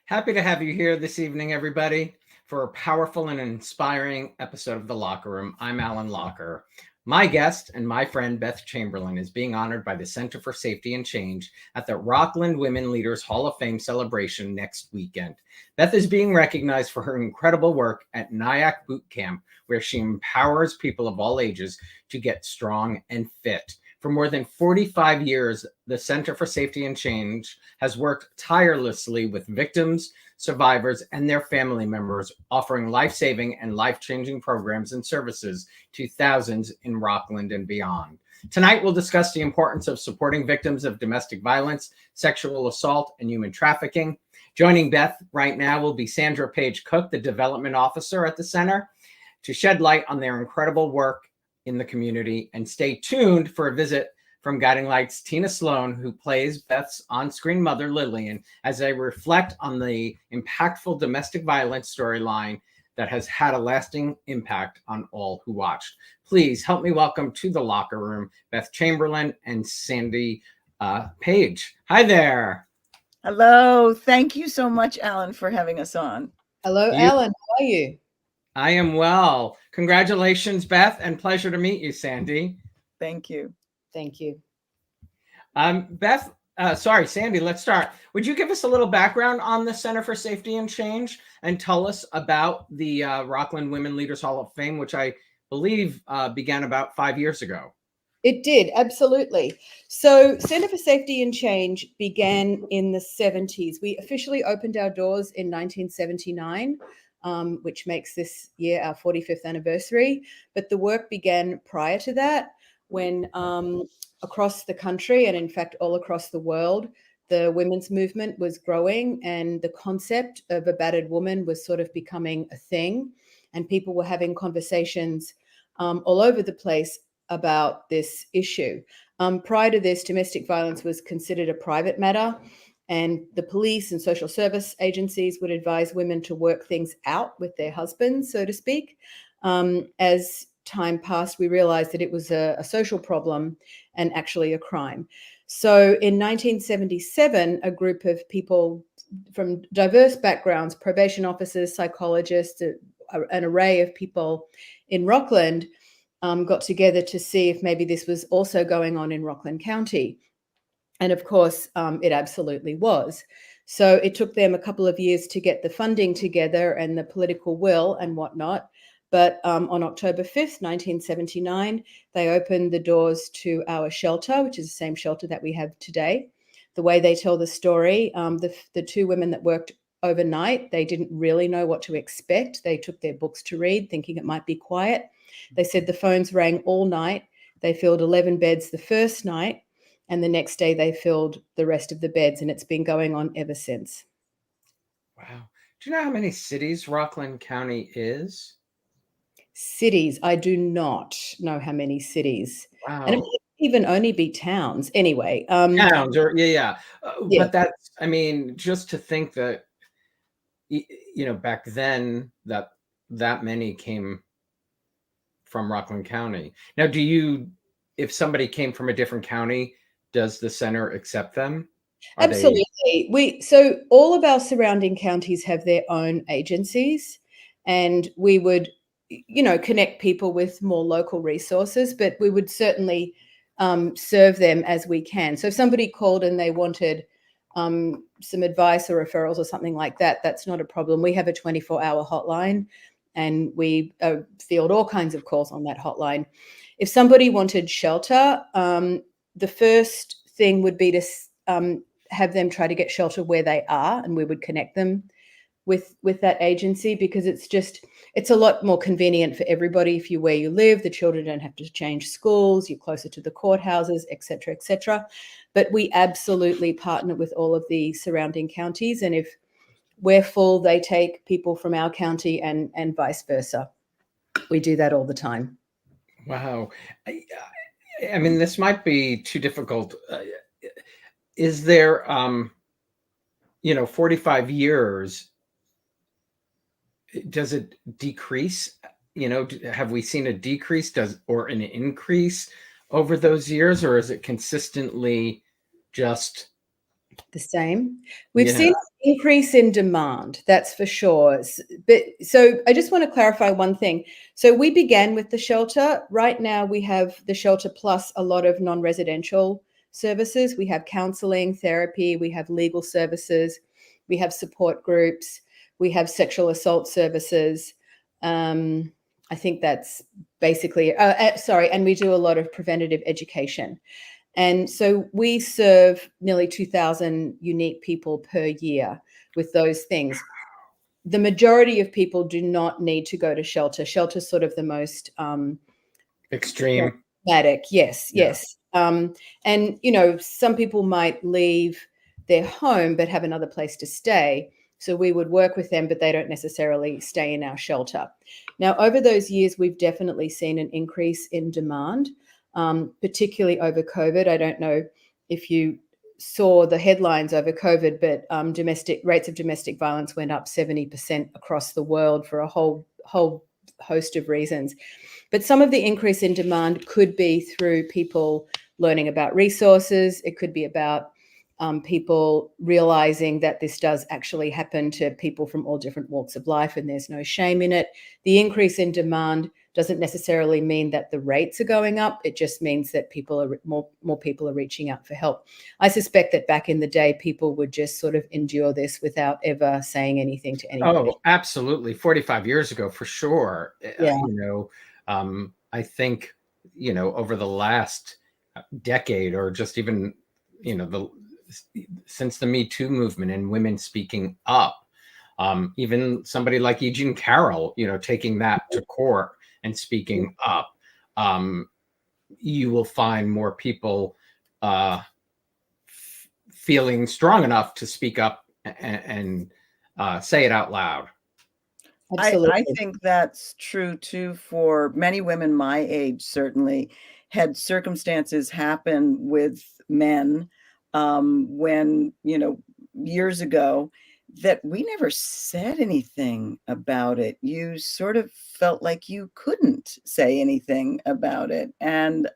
Happy to have you here this evening, everybody, for a powerful and inspiring episode of The Locker Room. I'm Alan Locher. My guest and my friend Beth Chamberlin is being honored by the Center for Safety and Change at the Rockland Women Leaders Hall of Fame celebration next weekend. Beth is being recognized for her incredible work at Nyack Boot Camp, where she empowers people of all ages to get strong and fit. For more than 45 years, the Center for Safety and Change has worked tirelessly with victims, survivors, and their family members, offering life-saving and life-changing programs and services to thousands in Rockland and beyond. Tonight, we'll discuss the importance of supporting victims of domestic violence, sexual assault, and human trafficking. Joining Beth right now will be Sandra Page-Cook, the Development Officer at the Center, to shed light on their incredible work in the community. And stay tuned for a visit from Guiding Light's Tina Sloan, who plays Beth's on-screen mother, Lillian, as they reflect on the impactful domestic violence storyline that has had a lasting impact on all who watched. Please help me welcome to the Locker Room, Beth Chamberlin and Sandy Page. Hi there. Hello. Thank you so much, Alan, for having us on. Hello, Alan. How are you? I am well. Congratulations, Beth, and pleasure to meet you, Sandy. Thank you. Thank you. Sandy, let's start. Would you give us a little background on the Center for Safety and Change and tell us about the Rockland Women Leaders Hall of Fame, which I believe began about 5 years ago? It did, absolutely. So Center for Safety and Change began in the 70s. We officially opened our doors in 1979. Which makes this year our 45th anniversary. But the work began prior to that when across the country and in fact all across the world, the women's movement was growing and the concept of a battered woman was sort of becoming a thing. And people were having conversations all over the place about this issue. Prior to this, domestic violence was considered a private matter. And the police and social service agencies would advise women to work things out with their husbands, so to speak. As time passed, we realized that it was a social problem and actually a crime. So in 1977, a group of people from diverse backgrounds, probation officers, psychologists, an array of people in Rockland got together to see if maybe this was also going on in Rockland County. And of course, it absolutely was. So it took them a couple of years to get the funding together and the political will and whatnot. But on October 5th, 1979, they opened the doors to our shelter, which is the same shelter that we have today. The way they tell the story, the two women that worked overnight, they didn't really know what to expect. They took their books to read, thinking it might be quiet. They said the phones rang all night. They filled 11 beds the first night. And the next day they filled the rest of the beds, and it's been going on ever since. Wow. Do you know how many cities Rockland County is? Cities. I do not know how many cities. Wow. And it might even only be towns. Anyway. Towns, or yeah. But that's, I mean, just to think that, back then that many came from Rockland County. Now, if somebody came from a different county, does the center accept them? Absolutely. So all of our surrounding counties have their own agencies, and we would, connect people with more local resources, but we would certainly serve them as we can. So if somebody called and they wanted some advice or referrals or something like that, that's not a problem. We have a 24-hour hotline, and we field all kinds of calls on that hotline. If somebody wanted shelter, the first thing would be to have them try to get shelter where they are, and we would connect them with that agency, because it's a lot more convenient for everybody if you're where you live. The children don't have to change schools, you're closer to the courthouses, et cetera, et cetera. But we absolutely partner with all of the surrounding counties, and if we're full, they take people from our county and vice versa. We do that all the time. Wow. I mean, this might be too difficult. Is there, 45 years, does it decrease? Have we seen a decrease or an increase over those years, or is it consistently just The same. We've Yeah. seen an increase in demand, that's for sure. But so I just want to clarify one thing. So we began with the shelter. Right now we have the shelter plus a lot of non-residential services. We have counseling, therapy, we have legal services, we have support groups, we have sexual assault services. I think that's basically, and we do a lot of preventative education. And so we serve nearly 2,000 unique people per year with those things. The majority of people do not need to go to shelter. Shelter is sort of the most Extreme. dramatic. Yes, Yeah. yes. And, some people might leave their home but have another place to stay. So we would work with them, but they don't necessarily stay in our shelter. Now, over those years, we've definitely seen an increase in demand. Particularly over COVID. I don't know if you saw the headlines over COVID, but domestic rates of domestic violence went up 70% across the world for a whole host of reasons. But some of the increase in demand could be through people learning about resources. It could be about people realizing that this does actually happen to people from all different walks of life and there's no shame in it. The increase in demand doesn't necessarily mean that the rates are going up. It just means that more people are reaching out for help. I suspect that back in the day, people would just sort of endure this without ever saying anything to anybody. Oh, absolutely. 45 years ago, for sure. Yeah. I think, over the last decade, or just even, since the Me Too movement and women speaking up, even somebody like Eugene Carroll, taking that to court and speaking up, you will find more people feeling strong enough to speak up and say it out loud. I think that's true too for many women my age. Certainly had circumstances happen with men when, years ago, that we never said anything about it. You sort of felt like you couldn't say anything about it. And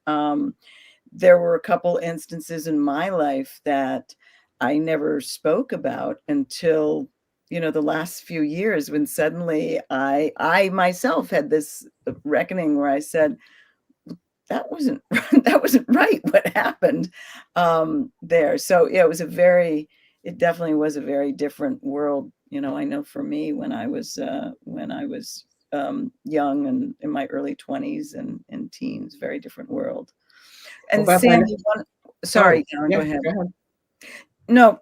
there were a couple instances in my life that I never spoke about until, the last few years, when suddenly I myself had this reckoning where I said, that wasn't right what happened there. So yeah, it definitely was a very different world. I know for me, when I was young and in my early 20s and teens, very different world. And Well, Beth, Sandy, sorry, Karen, yeah, go ahead. go ahead. No,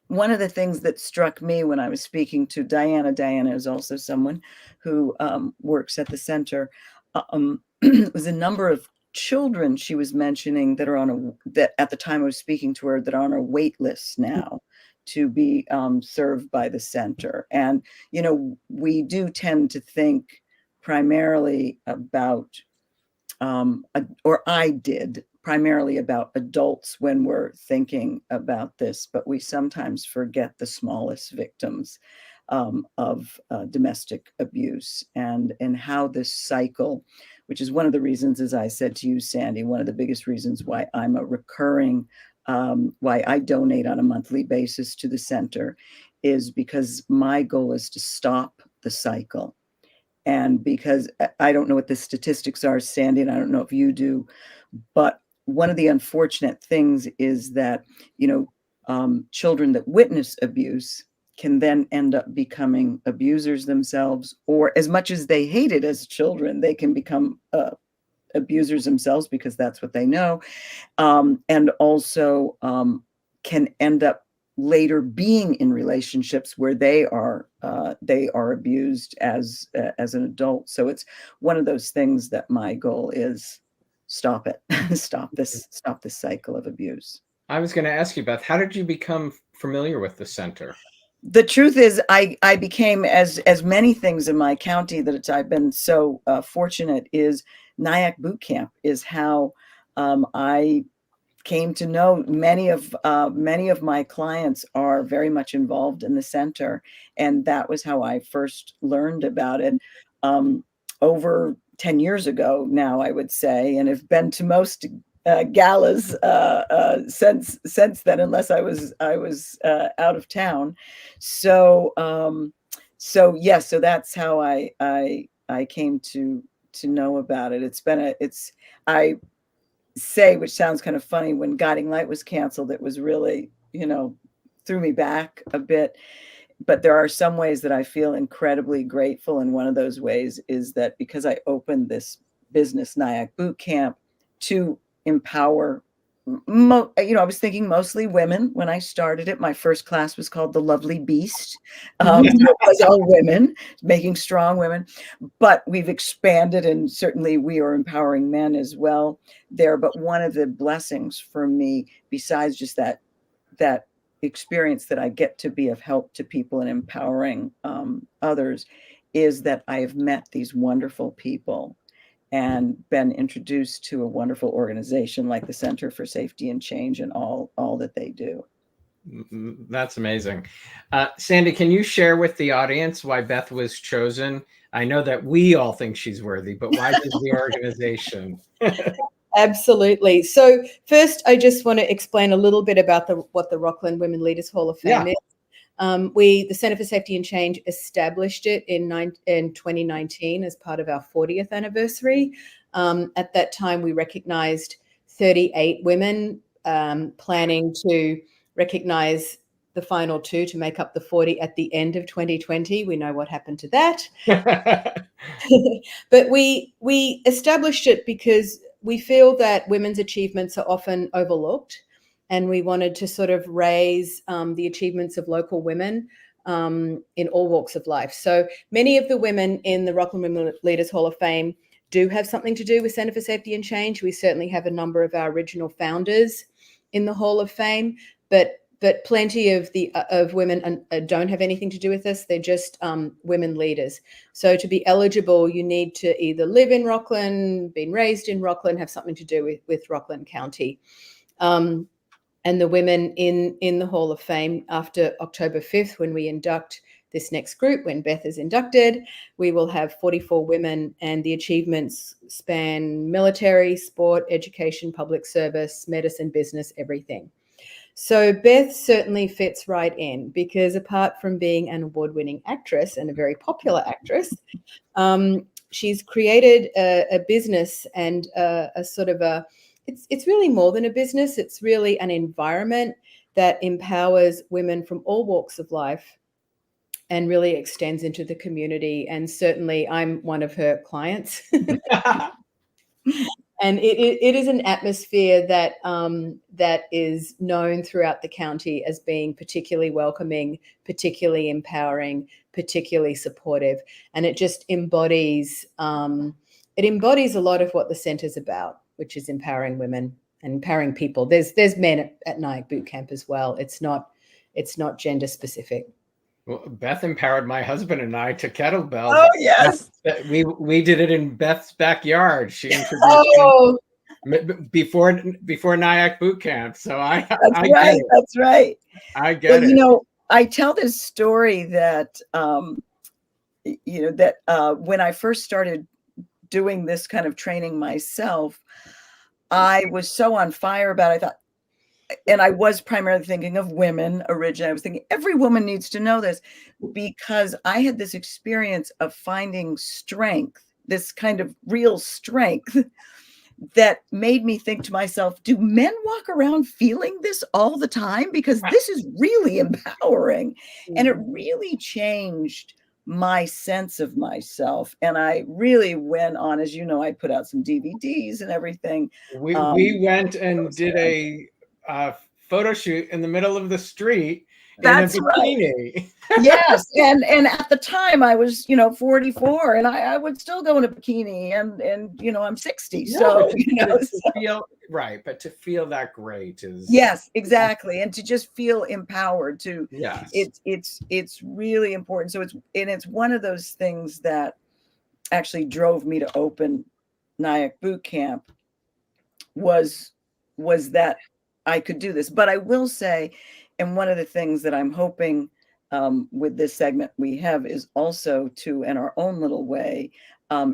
one of the things that struck me when I was speaking to Diana is also someone who works at the center, was a number of children she was mentioning that are that at the time I was speaking to her, that are on a wait list now to be served by the center. And, we do tend to think primarily about, or I did primarily about adults when we're thinking about this, but we sometimes forget the smallest victims of domestic abuse and how this cycle, which is one of the reasons, as I said to you, Sandy, one of the biggest reasons why I'm a recurring, why I donate on a monthly basis to the center, is because my goal is to stop the cycle. And because I don't know what the statistics are, Sandy, and I don't know if you do, but one of the unfortunate things is that, children that witness abuse can then end up becoming abusers themselves, or as much as they hate it as children, they can become abusers themselves because that's what they know. And also can end up later being in relationships where they are abused as an adult. So it's one of those things that my goal is stop it, stop this cycle of abuse. I was going to ask you, Beth, how did you become familiar with the center? The truth is, I became, as many things in my county that I've been so fortunate, is Nyack Boot Camp is how I came to know many of my clients are very much involved in the center, and that was how I first learned about it over 10 years ago now, I would say, and have been to most galas since then, unless I was out of town. So so that's how I came to know about it. I say, which sounds kind of funny, when Guiding Light was canceled, it was really, threw me back a bit. But there are some ways that I feel incredibly grateful. And one of those ways is that because I opened this business, Nyack Boot Camp, to empower, I was thinking mostly women when I started it. My first class was called The Lovely Beast. So it was all women, making strong women. But we've expanded, and certainly we are empowering men as well there. But one of the blessings for me, besides just that experience that I get to be of help to people and empowering others, is that I have met these wonderful people and been introduced to a wonderful organization like the Center for Safety and Change, and all that they do. That's amazing. Sandy, can you share with the audience why Beth was chosen? I know that we all think she's worthy, but why does the organization? Absolutely. So first, I just want to explain a little bit about what the Rockland Women Leaders Hall of Fame is. The Center for Safety and Change, established it in 2019 as part of our 40th anniversary. At that time, we recognized 38 women, planning to recognize the final 2 to make up the 40 at the end of 2020. We know what happened to that. But we established it because we feel that women's achievements are often overlooked, and we wanted to sort of raise the achievements of local women in all walks of life. So many of the women in the Rockland Women Leaders Hall of Fame do have something to do with Center for Safety and Change. We certainly have a number of our original founders in the Hall of Fame, but plenty of women don't have anything to do with this. They're just women leaders. So to be eligible, you need to either live in Rockland, been raised in Rockland, have something to do with Rockland County. And the women in the Hall of Fame, after October 5th, when we induct this next group, when Beth is inducted, we will have 44 women, and the achievements span military, sport, education, public service, medicine, business, everything. So Beth certainly fits right in, because apart from being an award-winning actress and a very popular actress, she's created a business and a sort of it's really more than a business. It's really an environment that empowers women from all walks of life and really extends into the community. And certainly I'm one of her clients. And it is an atmosphere that is known throughout the county as being particularly welcoming, particularly empowering, particularly supportive. And it just embodies a lot of what the center's about, which is empowering women and empowering people. There's men at Nyack Boot Camp as well. It's not gender specific. Well, Beth empowered my husband and I to kettlebell. Oh, yes. We did it in Beth's backyard. She introduced him before Nyack Boot Camp. So I get it. That's right. I get it. You know, I tell this story that when I first started doing this kind of training myself, I was so on fire about it. I thought, and I was primarily thinking of women originally. I was thinking every woman needs to know this, because I had this experience of finding strength, this kind of real strength, that made me think to myself, do men walk around feeling this all the time? Because this is really empowering. And it really changed my sense of myself. And I really went on, as you know, I put out some DVDs and everything. We went and did a photo shoot in the middle of the street. That's in a bikini. Right. Yes. And at the time I was, 44, and I would still go in a bikini, and I'm 60. Yeah, so, but to feel that great is. Yes, exactly. And to just feel empowered to, yes, it's really important. So it's one of those things that actually drove me to open Nyack Boot Camp was that I could do this. But I will say, and one of the things that I'm hoping with this segment we have is also to, in our own little way,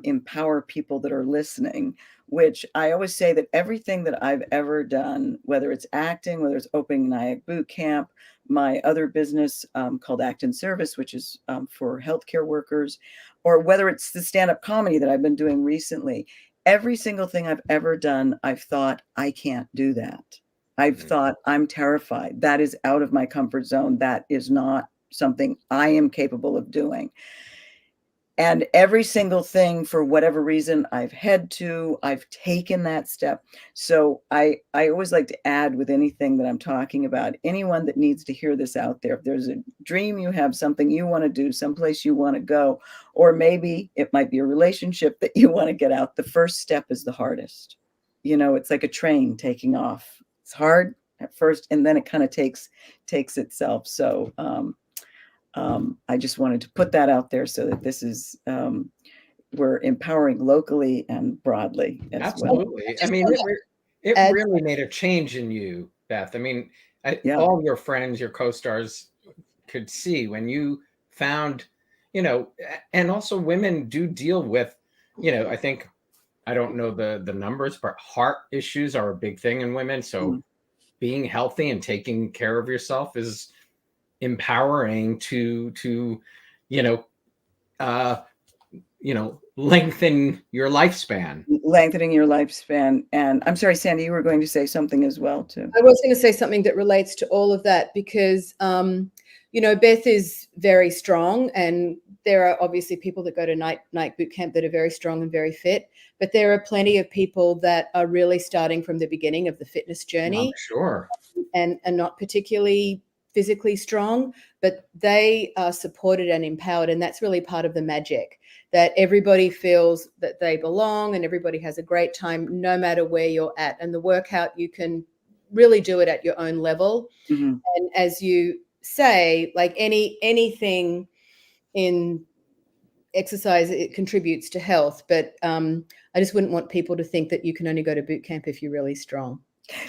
empower people that are listening which I always say that everything that I've ever done, whether it's acting, whether it's opening Nyack Boot Camp, my other business called Act in Service, which is for healthcare workers, or whether it's the stand-up comedy that I've been doing recently, every single thing I've ever done, I've thought, I can't do that. I've thought, I'm terrified. That is out of my comfort zone. That is not something I am capable of doing. And every single thing, for whatever reason, I've taken that step. So I always like to add with anything that I'm talking about, anyone that needs to hear this out there, if there's a dream you have, something you want to do, someplace you want to go, or maybe it might be a relationship that you want to get out, the first step is the hardest. It's like a train taking off. It's hard at first, and then it kind of takes itself. So I just wanted to put that out there so that this is we're empowering locally and broadly as Absolutely. well. I mean, it really made a change in you, Beth. I mean, all your friends, your co-stars could see when you found, and also women do deal with, I think, I don't know the numbers, but heart issues are a big thing in women. So being healthy and taking care of yourself is empowering to lengthening your lifespan. And I'm sorry, Sandy, you were going to say something as well too. I was going to say something that relates to all of that because Beth is very strong, and there are obviously people that go to Nyack Boot Camp that are very strong and very fit, but there are plenty of people that are really starting from the beginning of the fitness journey. Sure. And not particularly physically strong, but they are supported and empowered. And that's really part of the magic, that everybody feels that they belong and everybody has a great time no matter where you're at. And the workout, you can really do it at your own level. Mm-hmm. And as you say, like anything in exercise, it contributes to health. But I just wouldn't want people to think that you can only go to boot camp if you're really strong.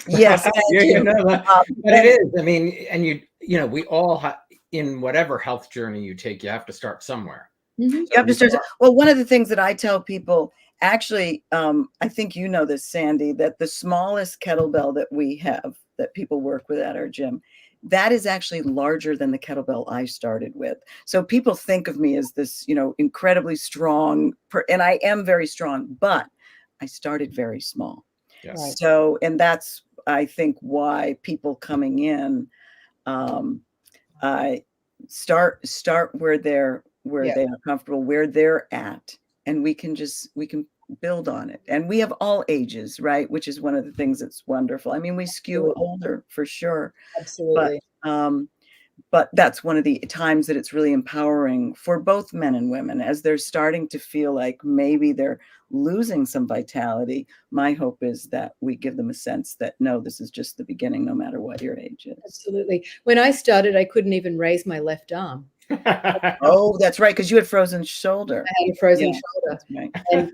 Yes, but it is. I mean, and we all in whatever health journey you take, you have to start somewhere. Mm-hmm. You have to start. Well, one of the things that I tell people, actually, I think you know this, Sandy, that the smallest kettlebell that we have that people work with at our gym, that is actually larger than the kettlebell I started with. So people think of me as this, incredibly strong, and I am very strong, but I started very small. Yes. Right. So, and that's, I think, why people coming in start where they are comfortable, where they're at, and we can build on it. And we have all ages, right? Which is one of the things that's wonderful. I mean, we skew older for sure. Absolutely. But that's one of the times that it's really empowering for both men and women as they're starting to feel like maybe they're losing some vitality. My hope is that we give them a sense that, no, this is just the beginning, no matter what your age is. Absolutely. When I started, I couldn't even raise my left arm. Oh, that's right, because you had frozen shoulder. I had a frozen shoulder. Right. And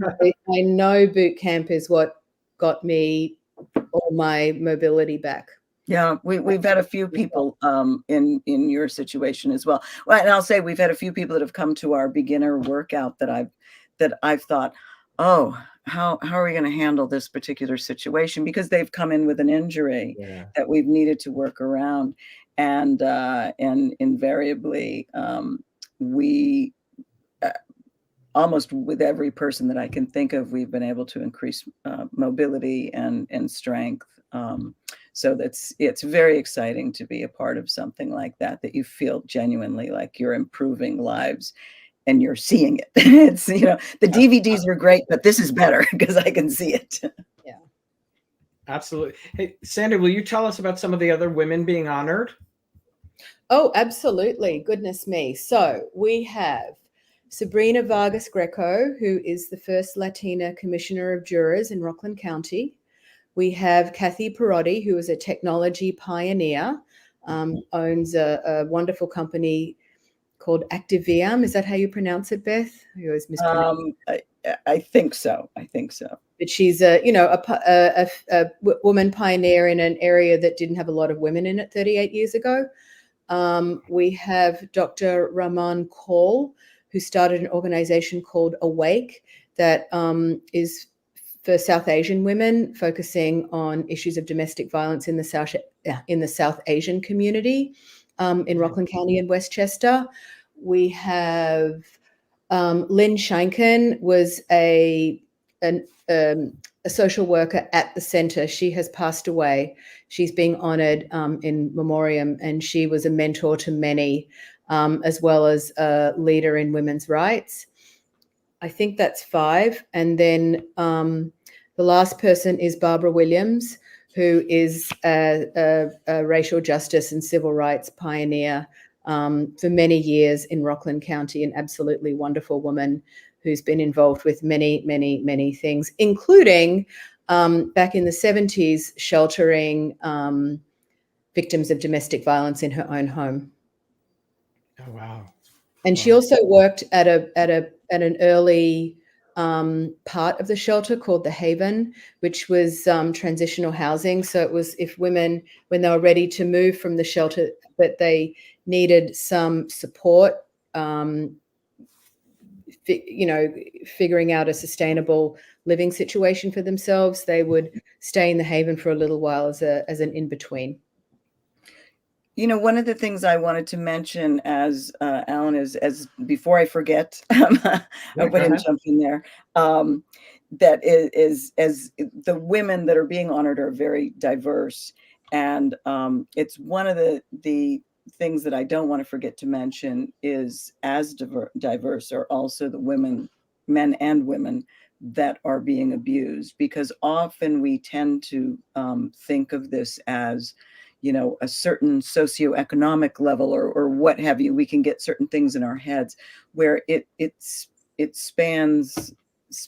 I know boot camp is what got me all my mobility back. Yeah, we've had a few people in your situation as well. Well, and I'll say we've had a few people that have come to our beginner workout that I've thought, oh, how are we going to handle this particular situation? Because they've come in with an injury that we've needed to work around, and invariably we almost with every person that I can think of, we've been able to increase mobility and strength. So it's very exciting to be a part of something like that you feel genuinely like you're improving lives and you're seeing it. It's, the DVDs were great, but this is better because I can see it. Yeah. Absolutely. Hey, Sandra, will you tell us about some of the other women being honored? Oh, absolutely. Goodness me. So we have Sabrina Vargas Greco, who is the first Latina commissioner of jurors in Rockland County. We have Kathy Perotti, who is a technology pioneer, owns a wonderful company called Activium. Is that how you pronounce it, Beth? I always mispronounce. I think so. But she's a woman pioneer in an area that didn't have a lot of women in it 38 years ago. We have Dr. Rahman Kaul, who started an organization called Awake that is for South Asian women, focusing on issues of domestic violence in the South Asian community in Rockland County and Westchester. We have Lynn Shanken was a social worker at the center. She has passed away. She's being honored in memoriam, and she was a mentor to many, as well as a leader in women's rights. I think that's 5. And then the last person is Barbara Williams, who is a racial justice and civil rights pioneer for many years in Rockland County, an absolutely wonderful woman who's been involved with many, many, many things, including back in the 70s, sheltering victims of domestic violence in her own home. Oh, wow. And she also worked at an early part of the shelter called the Haven, which was transitional housing. So it was if women, when they were ready to move from the shelter, but they needed some support, figuring out a sustainable living situation for themselves, they would stay in the Haven for a little while as an in-between. One of the things I wanted to mention as Alan as before I forget, I wouldn't jump in there, that is as the women that are being honored are very diverse. And it's one of the things that I don't want to forget to mention is as diverse are also the women, men and women, that are being abused, because often we tend to think of this as a certain socioeconomic level or what have you. We can get certain things in our heads where it spans.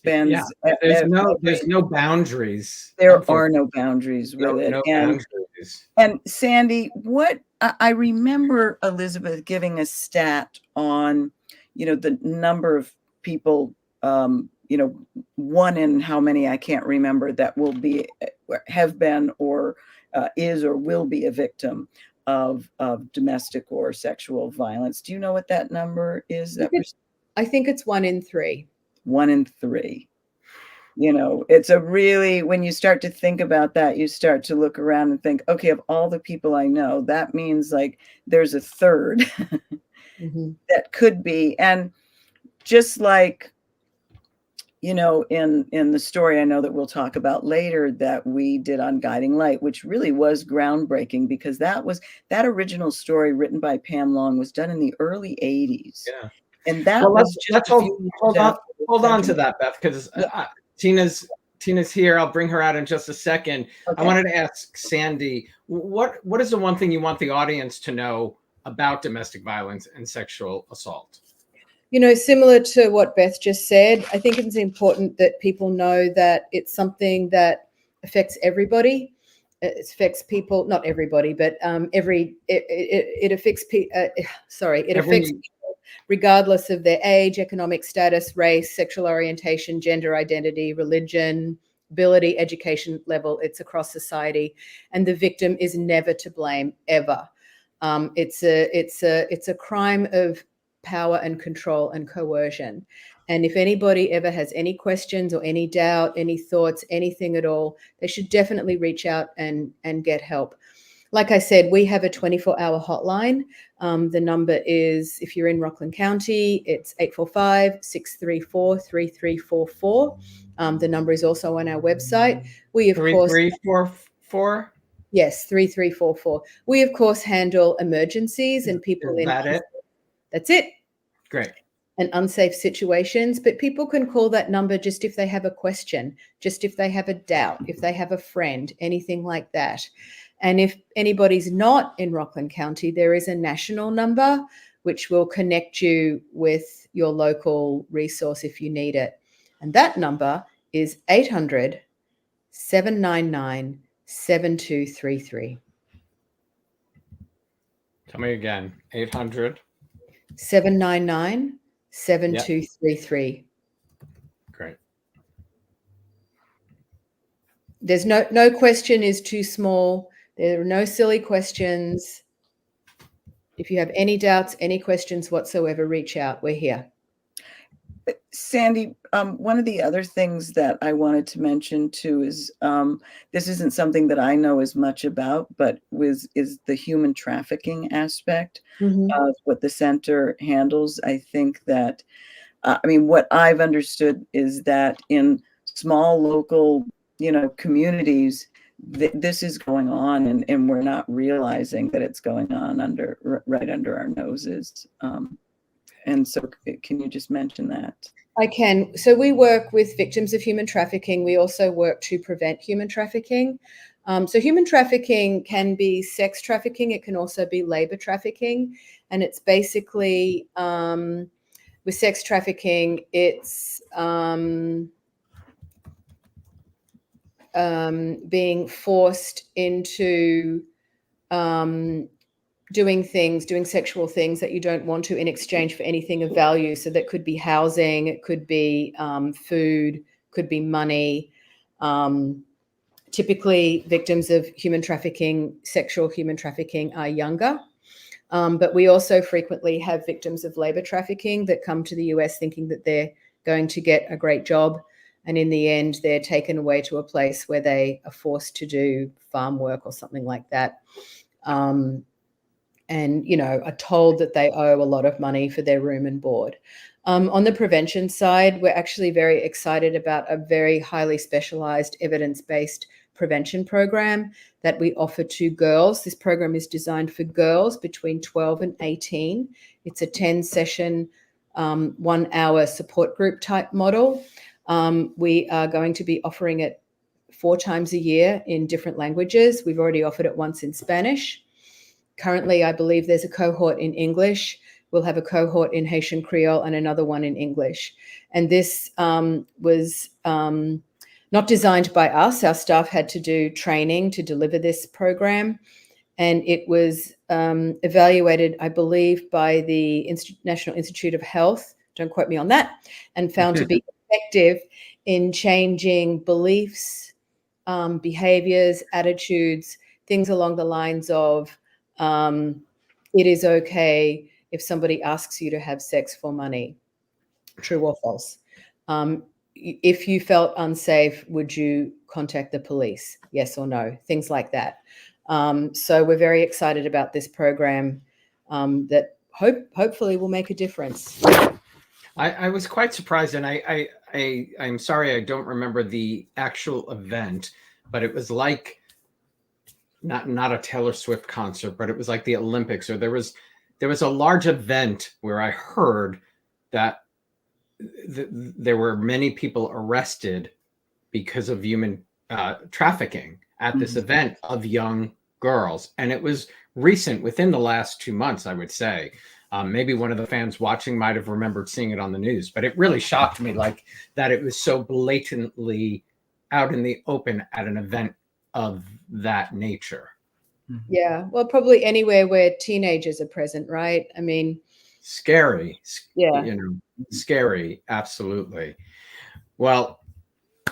Yeah, there's no boundaries. There are no boundaries with it. No boundaries. And Sandy, what I remember Elizabeth giving a stat on, the number of people, one in how many I can't remember that will be, have been, or is or will be a victim of domestic or sexual violence. Do you know what that number is? I think it's 1 in 3. 1 in 3. It's a really, when you start to think about that, you start to look around and think, okay, of all the people I know, that means like there's a third that could be. And just like, in the story I know that we'll talk about later that we did on Guiding Light, which really was groundbreaking, because that original story written by Pam Long was done in the early 80s. Yeah. And that was let's hold on to that, Beth, because Tina's here. I'll bring her out in just a second. Okay. I wanted to ask Sandy, what is the one thing you want the audience to know about domestic violence and sexual assault? Similar to what Beth just said, I think it's important that people know that it's something that affects everybody. It affects people, not everybody, but it affects people regardless of their age, economic status, race, sexual orientation, gender identity, religion, ability, education level. It's across society, and the victim is never to blame ever. It's a crime of power and control and coercion. And if anybody ever has any questions or any doubt, any thoughts, anything at all, they should definitely reach out and get help. Like I said, we have a 24-hour hotline. The number is, if you're in Rockland County, it's 845-634-3344. The number is also on our website. We, of course... 3344? Yes, 3344. We, of course, handle emergencies and people in... Is that it? That's it. Great. And unsafe situations, but people can call that number just if they have a question, just if they have a doubt, if they have a friend, anything like that. And if anybody's not in Rockland County, there is a national number which will connect you with your local resource if you need it. And that number is 800-799-7233. Tell me again. 800 799-7233. Great. There's no question is too small. There are no silly questions. If you have any doubts, any questions whatsoever, reach out. We're here. Sandy, one of the other things that I wanted to mention too is this isn't something that I know as much about, but is the human trafficking aspect of what the center handles. I think that, I mean, what I've understood is that in small local, communities, this is going on, and we're not realizing that it's going on right under our noses. And so, can you just mention that? I can. So we work with victims of human trafficking. We also work to prevent human trafficking. So human trafficking can be sex trafficking. It can also be labor trafficking. And it's basically, with sex trafficking, it's being forced into doing sexual things that you don't want to in exchange for anything of value. So that could be housing, it could be food, could be money. Typically, victims of human trafficking, sexual human trafficking, are younger. But we also frequently have victims of labor trafficking that come to the US thinking that they're going to get a great job. And in the end, they're taken away to a place where they are forced to do farm work or something like that. And, are told that they owe a lot of money for their room and board. On the prevention side, we're actually very excited about a very highly specialized evidence-based prevention program that we offer to girls. This program is designed for girls between 12 and 18. It's a 10-session, 1-hour support group type model. We are going to be offering it 4 times a year in different languages. We've already offered it once in Spanish. Currently, I believe there's a cohort in English. We'll have a cohort in Haitian Creole and another one in English. And this was not designed by us. Our staff had to do training to deliver this program. And it was evaluated, I believe, by the National Institute of Health, don't quote me on that, and found to be effective in changing beliefs, behaviors, attitudes, things along the lines of, it is okay if somebody asks you to have sex for money. True or false? If you felt unsafe, would you contact the police? Yes or no? Things like that. So we're very excited about this program that hopefully will make a difference. I was quite surprised, and I'm sorry I don't remember the actual event, but it was like not a Taylor Swift concert, but it was like the Olympics, or there was a large event where I heard that there were many people arrested because of human trafficking at this event of young girls. And it was recent, within the last 2 months, I would say. Maybe one of the fans watching might have remembered seeing it on the news, but it really shocked me, like that it was so blatantly out in the open at an event of that nature. Yeah, well, probably anywhere where teenagers are present, right? I mean, scary. Yeah, scary. Absolutely. Well,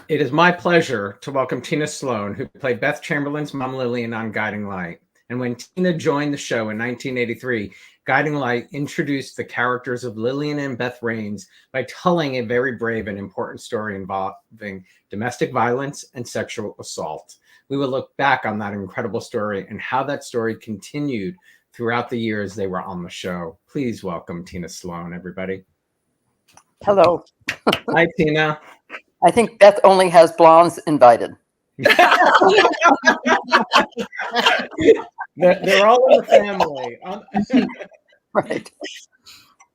it is my pleasure to welcome Tina Sloan, who played Beth Chamberlin's mom Lillian on Guiding Light. And when Tina joined the show in 1983, Guiding Light introduced the characters of Lillian and Beth Raines by telling a very brave and important story involving domestic violence and sexual assault. We will look back on that incredible story and how that story continued throughout the years they were on the show. Please welcome Tina Sloan, everybody. Hello. Hi, Tina. I think Beth only has blondes invited. They're all in the family. Right.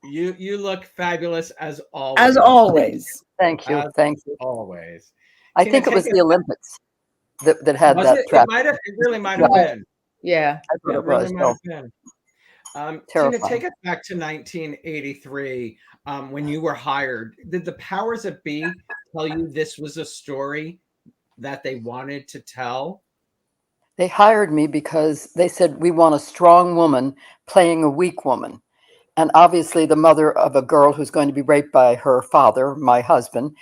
You look fabulous as always. As always. Thank you. Thank you. Always. I Tina, think it was the Olympics that had was that it? trap. It really might have been. yeah. I thought It it was. really might have been. Tina, Terrifying. take us back to 1983 when you were hired. Did the powers that be tell you this was a story that they wanted to tell? They hired me because they said, we want a strong woman playing a weak woman. And obviously the mother of a girl who's going to be raped by her father, my husband,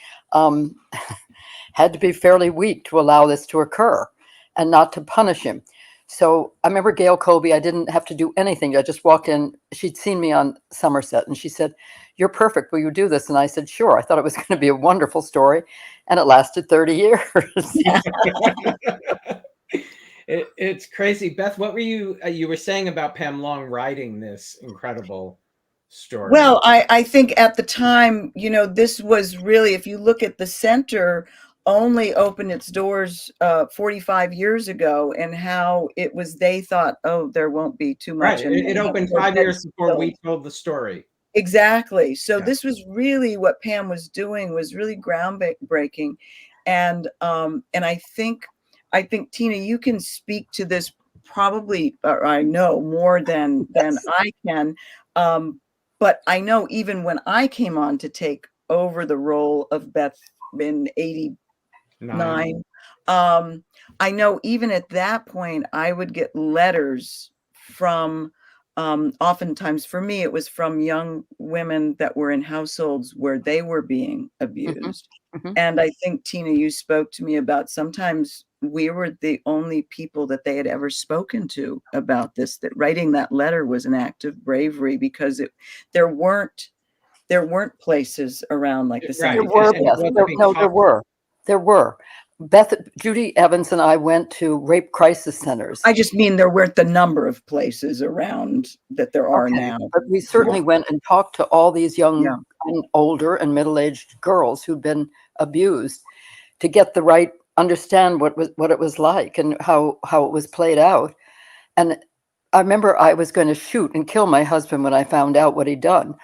had to be fairly weak to allow this to occur and not to punish him. So I remember Gail Colby, I didn't have to do anything. I just walked in. She'd seen me on Somerset and she said, "You're perfect. Will you do this?" And I said, "Sure." I thought it was going to be a wonderful story. And it lasted 30 years. It's crazy. Beth, what were you were saying about Pam Long writing this incredible story? Well, I think at the time, this was really, if you look at the center, only opened its doors 45 years ago, and how it was, they thought, oh, there won't be too much. Right. It opened 5 years before we told the story. Exactly. So Yeah. this was really what Pam was doing, was really groundbreaking. And I think Tina, you can speak to this probably, or I know more than I can. But I know even when I came on to take over the role of Beth in 89, I know even at that point I would get letters from, oftentimes for me, it was from young women that were in households where they were being abused. Mhm. And I think, Tina, you spoke to me about, sometimes we were the only people that they had ever spoken to about this, that writing that letter was an act of bravery, because there weren't places around like the Right. There Sandra were, And it Beth. wasn't There, being no, talked about. there were. Judy Evans and I went to rape crisis centers. I just mean there weren't the number of places around that there are Okay, now. but we certainly went and talked to all these young Yeah. and older and middle-aged girls who'd been abused to get the right understand what it was like and how it was played out. And I remember I was going to shoot and kill my husband when I found out what he'd done.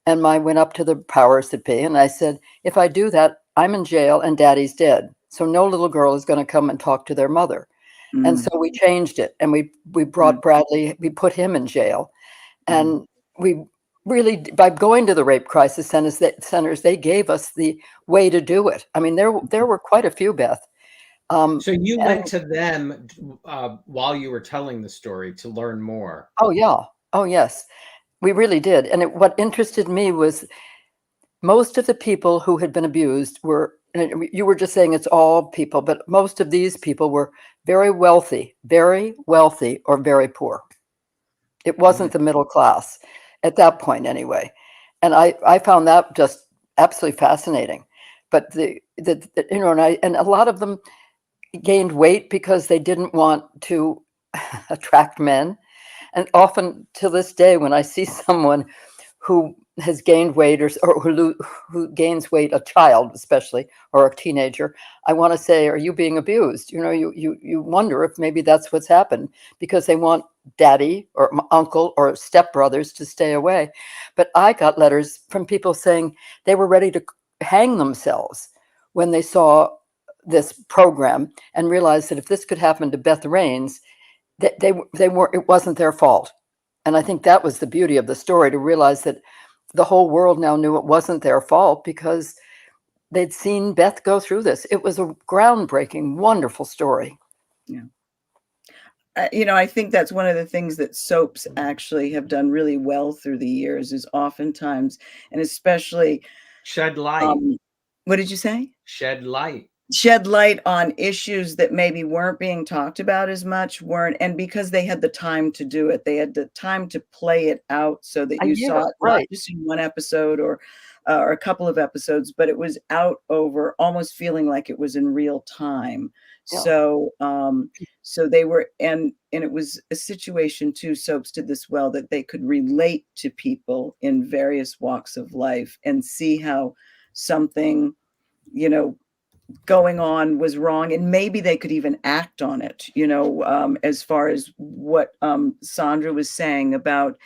And I went up to the powers that be and I said, if I do that, I'm in jail and daddy's dead. So no little girl is going to come and talk to their mother. And so we changed it, and we brought Bradley, we put him in jail. And we really, by going to the rape crisis centers, they gave us the way to do it. I mean, there were quite a few, Beth. So you went to them while you were telling the story to learn more. Oh, yeah. Oh, yes. We really did. And what interested me was most of the people who had been abused were, and you were just saying it's all people, but most of these people were very wealthy, or very poor. It wasn't the middle class at that point anyway. And I found that just absolutely fascinating. But and a lot of them gained weight because they didn't want to attract men. And often to this day, when I see someone who has gained weight or who gains weight, a child especially, or a teenager, I want to say, are you being abused? You wonder if maybe that's what's happened, because they want daddy or uncle or stepbrothers to stay away. But I got letters from people saying they were ready to hang themselves when they saw this program and realized that if this could happen to Beth Raines, that it wasn't their fault. And I think that was the beauty of the story, to realize that the whole world now knew it wasn't their fault because they'd seen Beth go through this. It was a groundbreaking, wonderful story. Yeah. I think that's one of the things that soaps actually have done really well through the years, is oftentimes, and especially Shed light. What did you say? Shed light. Shed light on issues that maybe weren't being talked about as much, and because they had the time to do it, they had the time to play it out so that you saw it not just in one episode or a couple of episodes, but it was out over, almost feeling like it was in real time. Yeah. So they were, and it was a situation too, soaps did this well, that they could relate to people in various walks of life and see how something, going on was wrong, and maybe they could even act on it, as far as what Sandra was saying about,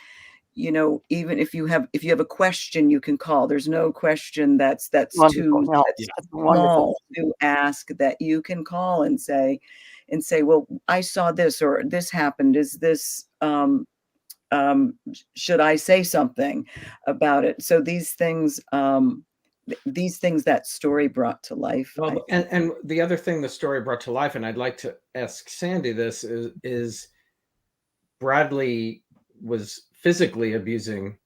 even if you have a question, you can call. There's no question that's too small to ask, that you can call and say, well, I saw this, or this happened. Is this should I say something about it? So these things that story brought to life. Well, and the other thing the story brought to life, and I'd like to ask Sandy this, is Bradley was physically abusing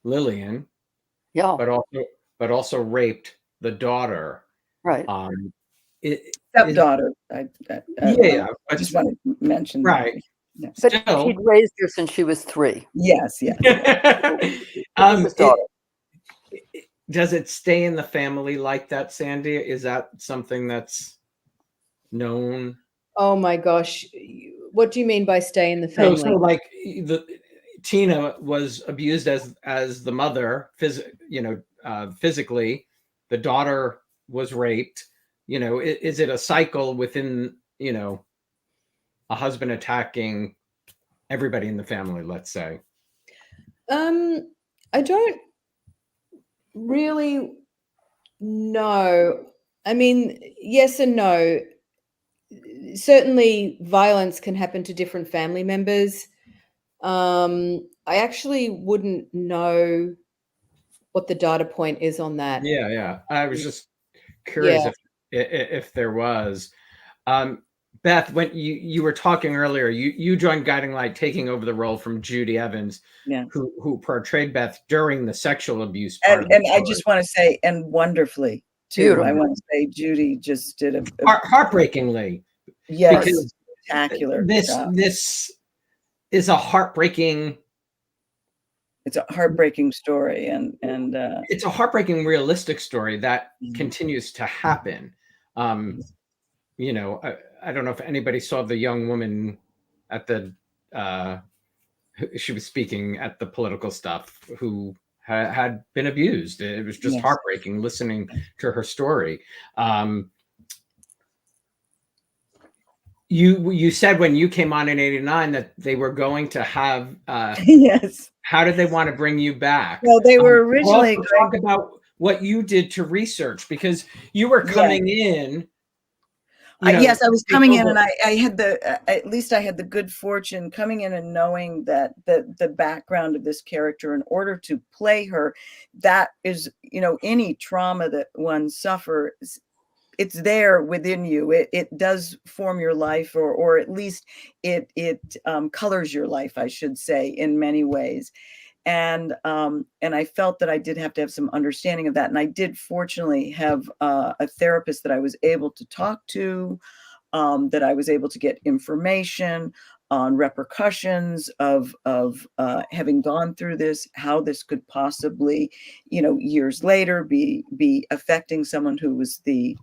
Lillian, but also raped the daughter. Right. Stepdaughter. yeah, I just want to mention that. right. Yeah. But Still, he'd raised her since she was 3. Yes, yes. His daughter. Does it stay in the family like that, Sandy? Is that something that's known? Oh my gosh. What do you mean by stay in the So family? like Tina was abused as the mother, physically. The daughter was raped. Is it a cycle within, a husband attacking everybody in the family, let's say? I don't really know. I mean, yes and no. Certainly violence can happen to different family members. I actually wouldn't know what the data point is on that. Yeah. I was just Yeah. curious if there was. Beth, when you were talking earlier, you joined Guiding Light, taking over the role from Judy Evans, Yeah. who portrayed Beth during the sexual abuse part of the And I story. just want to say, and wonderfully too. Beautiful. I want to say Judy just did a heartbreakingly. yes, Because spectacular job. this is a heartbreaking. It's a heartbreaking story, and it's a heartbreaking, realistic story that continues to happen. I don't know if anybody saw the young woman at the she was speaking at the political stuff who had been abused. It was just heartbreaking listening to her story. You said when you came on in '89 that they were going to have yes. How did they want to bring you back? Well, they were originally talk about what you did to research, because you were coming in. Yes, I was coming in, and I had at least I had the good fortune coming in and knowing that the background of this character, in order to play her, that is, any trauma that one suffers, it's there within you. It does form your life, or at least it colors your life, I should say, in many ways. And I felt that I did have to have some understanding of that. And I did fortunately have a therapist that I was able to talk to, that I was able to get information on repercussions of having gone through this, how this could possibly, years later be affecting someone who was the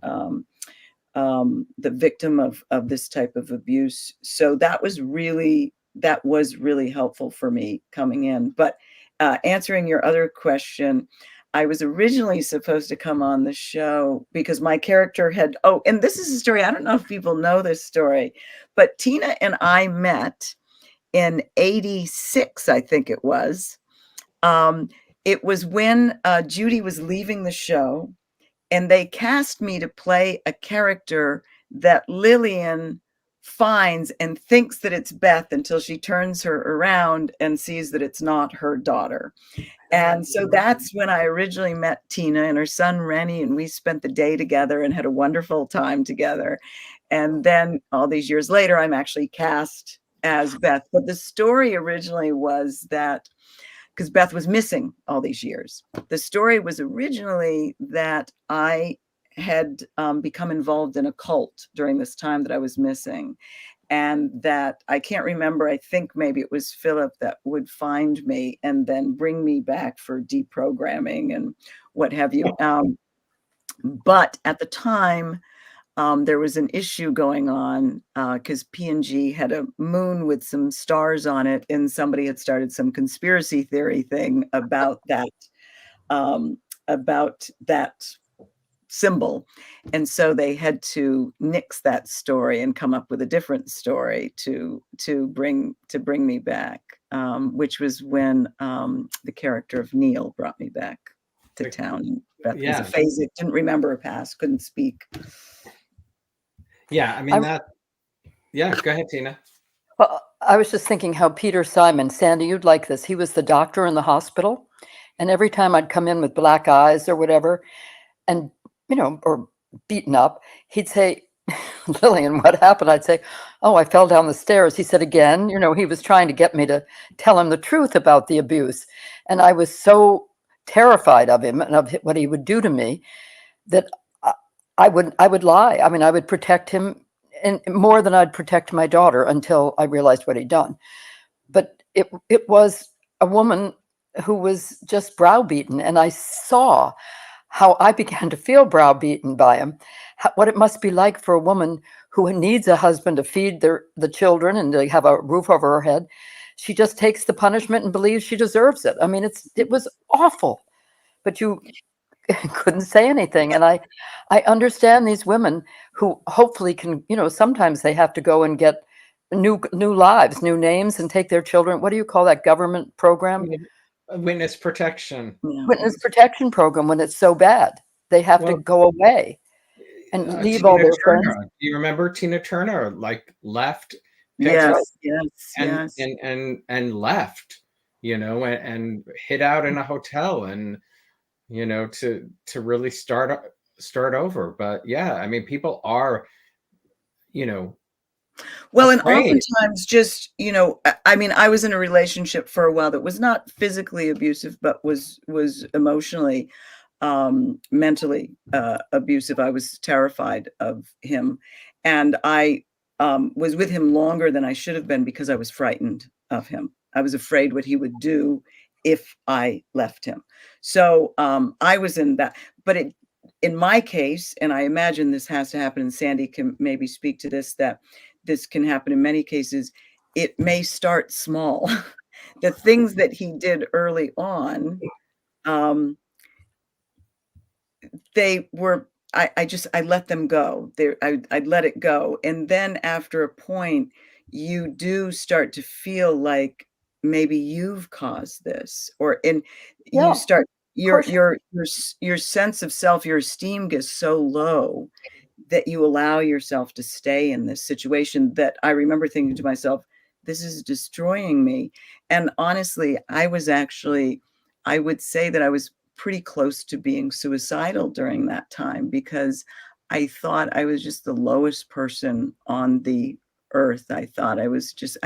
victim of this type of abuse. So that was really helpful for me coming in. But answering your other question, I was originally supposed to come on the show because my character had, and this is a story, I don't know if people know this story, but Tina and I met in '86, I think it was. It was when Judy was leaving the show, and they cast me to play a character that Lillian finds and thinks that it's Beth until she turns her around and sees that it's not her daughter. And so that's when I originally met Tina and her son, Rennie, and we spent the day together and had a wonderful time together. And then all these years later, I'm actually cast as Beth. But the story originally was that, because Beth was missing all these years, the story was originally that I had become involved in a cult during this time that I was missing. And that I can't remember, I think maybe it was Philip that would find me and then bring me back for deprogramming and what have you. But at the time, there was an issue going on because P&G had a moon with some stars on it, and somebody had started some conspiracy theory thing about that symbol. And so they had to nix that story and come up with a different story to bring me back, which was when the character of Neil brought me back to town. Beth was aphasic, didn't remember her past, couldn't speak. Yeah, I mean go ahead, Tina. Well, I was just thinking how Peter Simon, Sandy, you'd like this. He was the doctor in the hospital. And every time I'd come in with black eyes or whatever, and, or beaten up, he'd say, Lillian, what happened? I'd say, oh, I fell down the stairs. He said, again, he was trying to get me to tell him the truth about the abuse. And I was so terrified of him and of what he would do to me that I would lie. I mean, I would protect him, and more than I'd protect my daughter, until I realized what he'd done. But it was a woman who was just browbeaten, and I saw how I began to feel browbeaten by him, what it must be like for a woman who needs a husband to feed the children and to have a roof over her head. She just takes the punishment and believes she deserves it. I mean, it was awful, but you couldn't say anything. And I understand these women who hopefully can, sometimes they have to go and get new lives, new names, and take their children. What do you call that government program? Witness protection. Yeah. Witness protection program. When it's so bad, they have to go away and leave all Tina their friends. Turner. Do you remember Tina Turner? Like left, Yes, and left, and hid out in a hotel, and to really start over. But yeah, I mean, people are, well, and afraid. oftentimes just, I mean, I was in a relationship for a while that was not physically abusive, but was emotionally, mentally abusive. I was terrified of him. And I was with him longer than I should have been because I was frightened of him. I was afraid what he would do if I left him. So I was in that. But in my case, and I imagine this has to happen, and Sandy can maybe speak to this, that this can happen in many cases, it may start small. The things that he did early on, they were, I let them go. I'd let it go. And then after a point, you do start to feel like maybe you've caused this, you start, your sense of self, your esteem gets so low that you allow yourself to stay in this situation, that I remember thinking to myself, this is destroying me. And honestly, I would say that I was pretty close to being suicidal during that time, because I thought I was just the lowest person on the earth. I thought I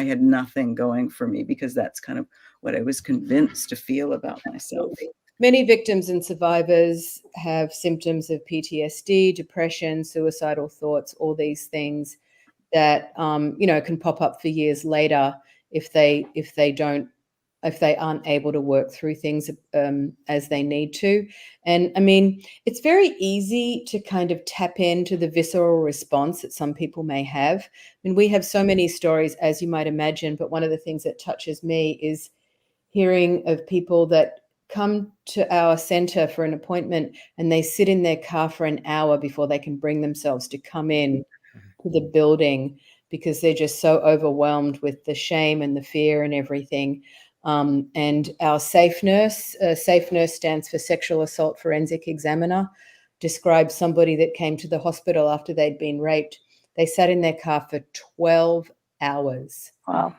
had nothing going for me, because that's kind of what I was convinced to feel about myself. Many victims and survivors have symptoms of PTSD, depression, suicidal thoughts, all these things that can pop up for years later if they aren't able to work through things as they need to. And I mean, it's very easy to kind of tap into the visceral response that some people may have. I mean, we have so many stories, as you might imagine, but one of the things that touches me is hearing of people that come to our center for an appointment and they sit in their car for an hour before they can bring themselves to come in to the building, because they're just so overwhelmed with the shame and the fear and everything. And our safe nurse stands for Sexual Assault Forensic Examiner, described somebody that came to the hospital after they'd been raped. They sat in their car for 12 hours. Wow.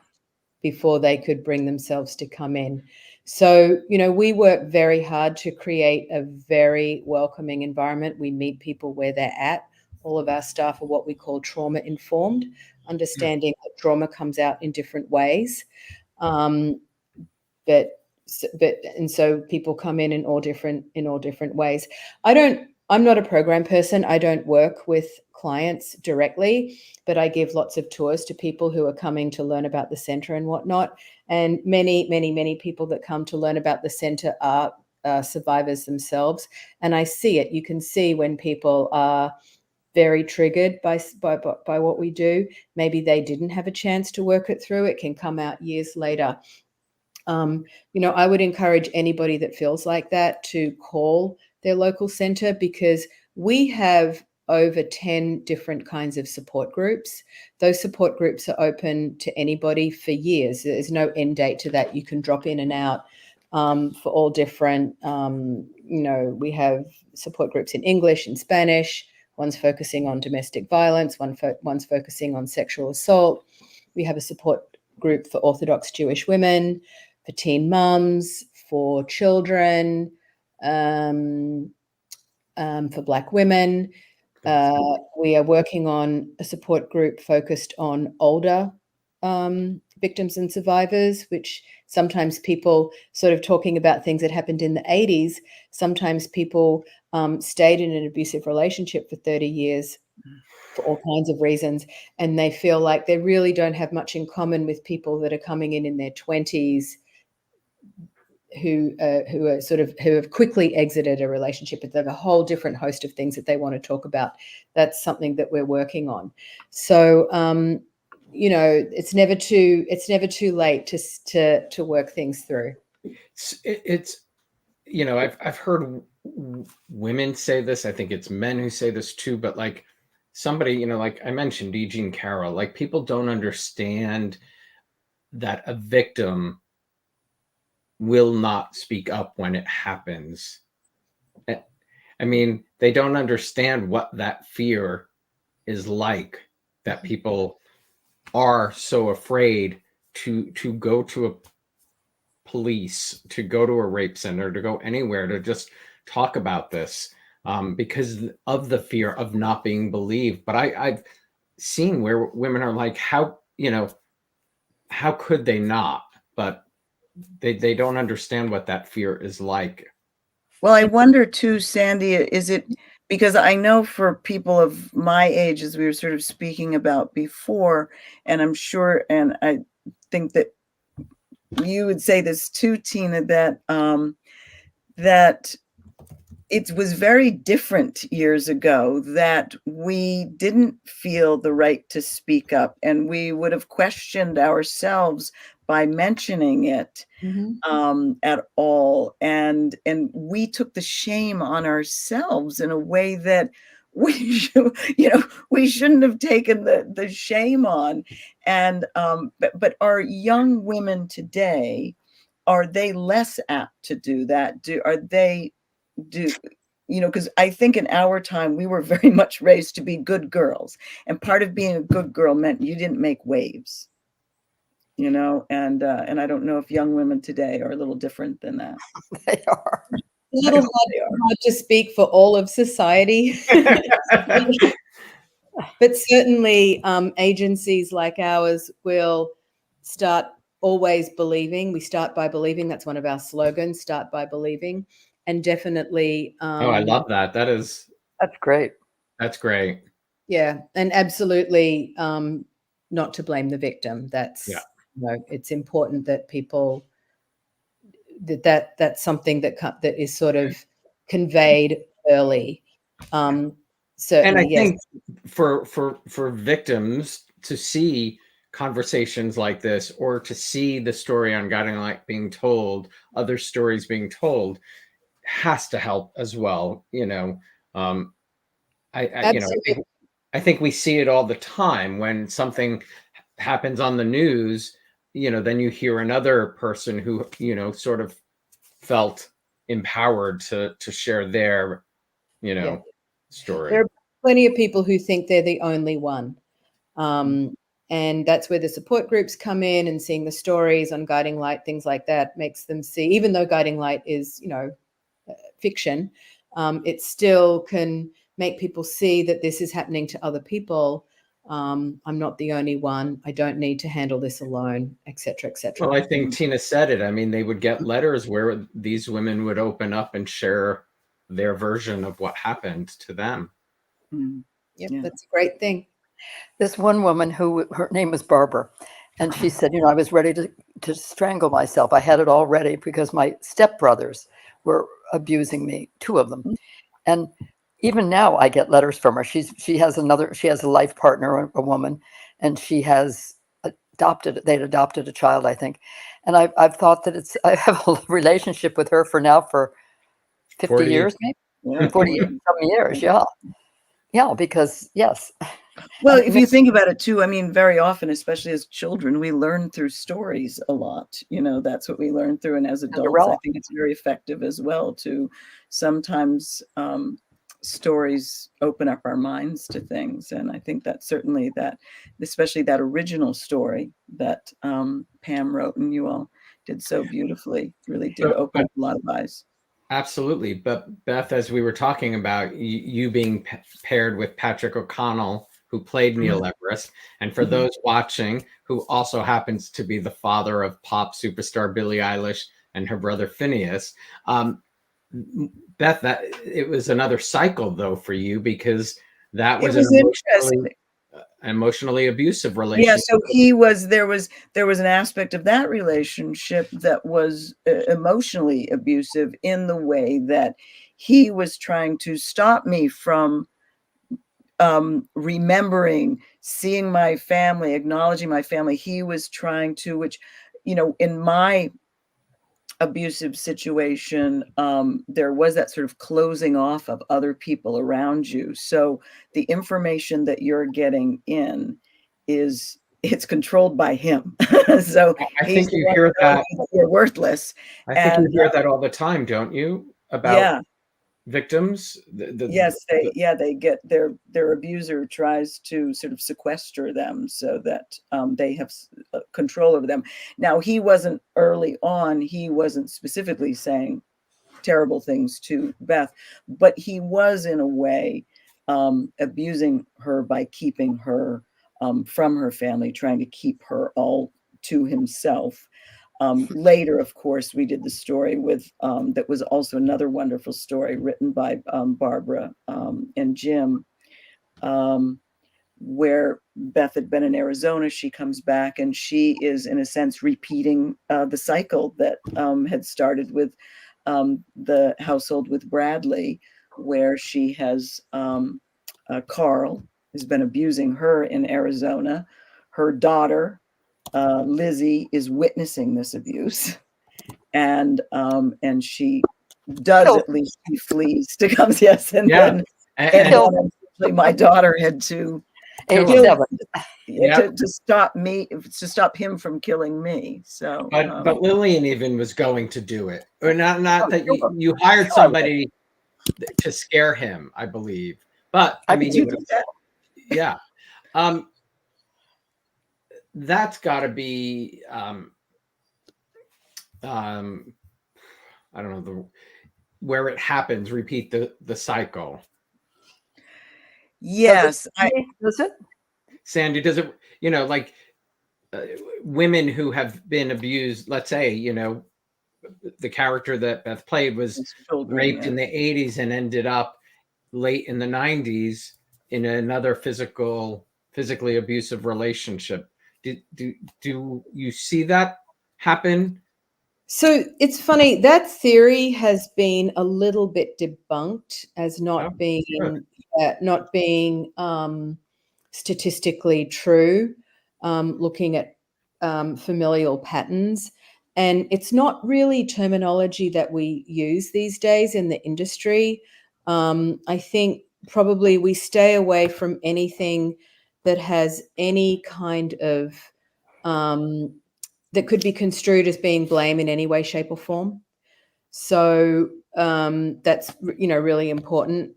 Before they could bring themselves to come in. So, we work very hard to create a very welcoming environment. We meet people where they're at. All of our staff are what we call trauma informed, understanding that trauma comes out in different ways. And so people come in all different ways. I'm not a program person. I don't work with clients directly, but I give lots of tours to people who are coming to learn about the center and whatnot. And many, many, many people that come to learn about the center are survivors themselves. And I see it. You can see when people are very triggered by what we do. Maybe they didn't have a chance to work it through. It can come out years later. I would encourage anybody that feels like that to call their local center, because we have over 10 different kinds of support groups. Those support groups are open to anybody for years. There's no end date to that. You can drop in and out for all different, we have support groups in English and Spanish. One's focusing on domestic violence, one's focusing on sexual assault. We have a support group for Orthodox Jewish women, for teen mums, for children, for Black women. We are working on a support group focused on older victims and survivors, which sometimes people sort of talking about things that happened in the 80s. Sometimes people stayed in an abusive relationship for 30 years for all kinds of reasons, and they feel like they really don't have much in common with people that are coming in their 20s who have quickly exited a relationship, but they have a whole different host of things that they want to talk about. That's something that we're working on. So it's never too late to work things through. It's I've heard women say this. I think it's men who say this too, but like somebody, like I mentioned, E. Jean Carroll, like people don't understand that a victim will not speak up when it happens. I mean, they don't understand what that fear is like, that people are so afraid to go to a police, to go to a rape center, to go anywhere to just talk about this, because of the fear of not being believed. But I've seen where women are like, how could they not? But they don't understand what that fear is like. Well, I wonder too, Sandy, is it because I know for people of my age, as we were sort of speaking about before, and I'm sure, and I think that you would say this too, Tina, that that it was very different years ago, that we didn't feel the right to speak up, and we would have questioned ourselves by mentioning it at all, and we took the shame on ourselves in a way that we shouldn't have taken the shame on. And but are young women today, are they less apt to do that? Because I think in our time we were very much raised to be good girls, and part of being a good girl meant you didn't make waves. And I don't know if young women today are a little different than that. They are. A little hard to speak for all of society. But certainly agencies like ours will start always believing. We start by believing. That's one of our slogans, start by believing. And definitely. I love that. That's great. That's great. Yeah. And absolutely not to blame the victim. That's, it's important that people, that's something that is sort of conveyed early. Certainly, and I yes. think for victims to see conversations like this, or to see the story on Guiding Light being told, other stories being told, has to help as well. I think we see it all the time when something happens on the news. Then you hear another person who sort of felt empowered to share their story. There are plenty of people who think they're the only one. And that's where the support groups come in, and seeing the stories on Guiding Light, things like that, makes them see, even though Guiding Light is, fiction, it still can make people see that this is happening to other people. I'm not the only one. I don't need to handle this alone, et cetera, et cetera. Well, I think Tina said it. I mean, they would get letters where these women would open up and share their version of what happened to them. Yep, that's a great thing. This one woman her name was Barbara, and she said, I was ready to strangle myself. I had it all ready because my stepbrothers were abusing me, 2 of them. And even now I get letters from her. She has a life partner, a woman, and they'd adopted a child, I think. And I've thought that I have a relationship with her for 50 40 years, maybe? Yeah. 40 some years, yeah. Yeah, because, yes. Well, if you think about it too, I mean, very often, especially as children, we learn through stories a lot. That's what we learn through. And as adults, I think it's very effective as well to sometimes stories open up our minds to things. And I think that certainly especially that original story that Pam wrote and you all did so beautifully, really did open up a lot of eyes. Absolutely. But Beth, as we were talking about you being paired with Patrick O'Connell who played Neil Everest. And for those watching, who also happens to be the father of pop superstar Billie Eilish and her brother Phineas. Beth, that it was another cycle though for you, because that was, It was interesting. emotionally abusive Yeah, relationship. so there was an aspect of that relationship that was emotionally abusive, in the way that he was trying to stop me from remembering, seeing my family, acknowledging my family. He was trying to, which, in my abusive situation, there was that sort of closing off of other people around you. So the information that you're getting in it's controlled by him. So I think you hear that. You're worthless. I think you hear that all the time, don't you? About victims. Yes, they get their abuser tries to sort of sequester them so that they have control over them. Now, he wasn't early on. He wasn't specifically saying terrible things to Beth, but he was in a way abusing her by keeping her from her family, trying to keep her all to himself. Later, of course, we did the story with that was also another wonderful story written by Barbara and Jim, where Beth had been in Arizona. She comes back and she is, in a sense, repeating the cycle that had started with the household with Bradley, where she has Carl has been abusing her in Arizona. Her daughter, Lizzie, is witnessing this abuse, and she does, at least she flees to come. Yes, and then unfortunately my daughter had to age kill 7. to stop him from killing me. So, but Lillian even was going to do it, or not that you hired somebody to scare him, I believe. But I mean, yeah. That's got to be I don't know, where it happens, repeat the cycle. Yes. Does it? Sandy, does it, like women who have been abused, let's say, the character that Beth played was raped in the 80s and ended up late in the 90s in another physically abusive relationship. Do you see that happen? So it's funny, that theory has been a little bit debunked as not being statistically true, looking at familial patterns. And it's not really terminology that we use these days in the industry. I think probably we stay away from anything that has any kind of that could be construed as being blame in any way, shape, or form. So that's really important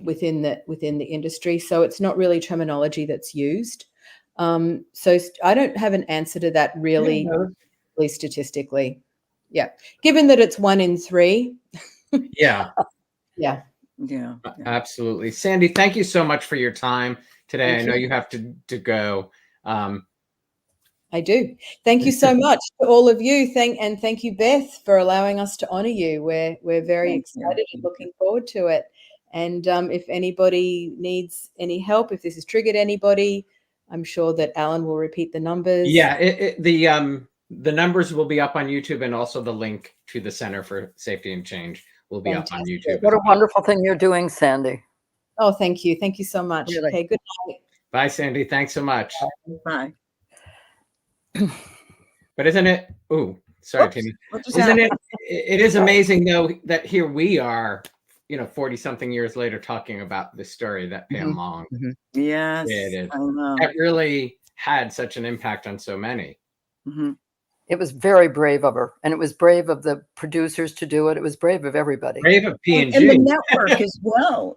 within the industry. So it's not really terminology that's used. So I don't have an answer to that really statistically. Yeah, given that it's 1 in 3. Yeah. Yeah. Absolutely. Sandy, thank you so much for your time today. I know you have to go. I do. Thank you so much to all of you. Thank you, Beth, for allowing us to honor you. We're very excited and looking forward to it. And if anybody needs any help, if this has triggered anybody, I'm sure that Alan will repeat the numbers. Yeah, the numbers will be up on YouTube, and also the link to the Center for Safety and Change will be up on YouTube. What a wonderful thing you're doing, Sandy. Oh, thank you. Thank you so much. Really. Okay, good night. Bye, Sandy. Thanks so much. Bye. But isn't it? Oh, sorry, Tina. Isn't it? It is amazing, though, that here we are, 40-something years later, talking about this story that Pam Long did. I know. That really had such an impact on so many. It was very brave of her, and it was brave of the producers to do it. It was brave of everybody. Brave of P&G. And the network as well.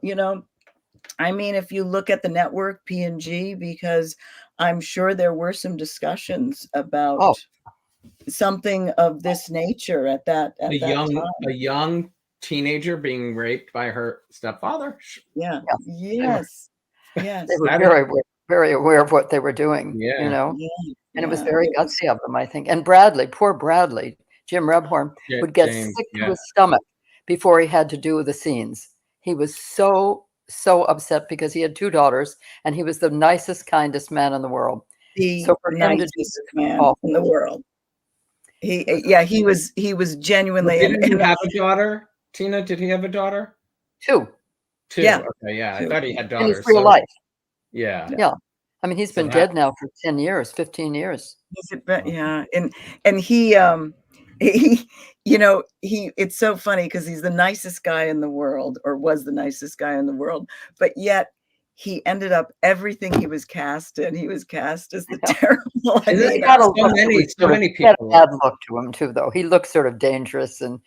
I mean, if you look at the network, P&G, because I'm sure there were some discussions about something of this nature at that time. A young teenager being raped by her stepfather. Yeah. Yes. Yes. They were That very aware of what they were doing, you Yeah. know, Yeah. and it was Yeah. very It was- gutsy of them, I think. And Bradley, poor Bradley, Jim Rebhorn, would get James. sick to Yeah. his stomach before he had to do the scenes. He was so upset because he had 2 daughters and he was the nicest, kindest man in the world. the So for him to do nicest this, man oh, in the world. He was genuinely Didn't he and have a daughter? Tina, did he have a daughter? 2 Two. Yeah. Okay. Yeah. I Two. thought he had in his daughters. real So life. yeah. Yeah. I mean, he's So been that dead now for 10 years, 15 years. Yeah, and he it's so funny because he's the nicest guy in the world, or was the nicest guy in the world, but yet he ended up everything he was cast in. He was cast as the Yeah. terrible. I Isn't it mean, Got a so look that many, was so sort of- many he had a people. bad look to him too, though. He looked sort of dangerous and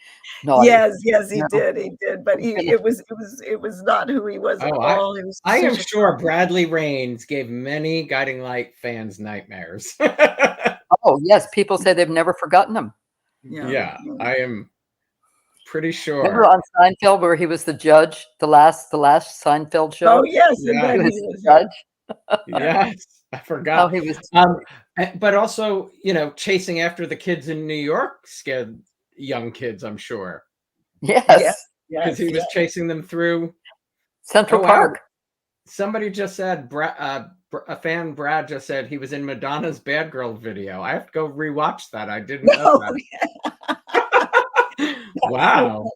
naughty. yes, he No. did, but it was not who he was at Oh, all. He was I am such a- sure Bradley Raines gave many Guiding Light fans nightmares. Oh, yes. People say they've never forgotten him. Yeah, I am pretty Remember sure. on Seinfeld where he was the judge, the last Seinfeld show? Oh yes, and Yeah. then He he was was the judge. Yes, I Oh, forgot. he was. But also, chasing after the kids in New York scared young kids, I'm sure, Yes. because he was chasing them through Central wow. Park. Somebody just said, a fan, Brad, just said he was in Madonna's Bad Girl video. I have to go rewatch that. I didn't know that. Wow.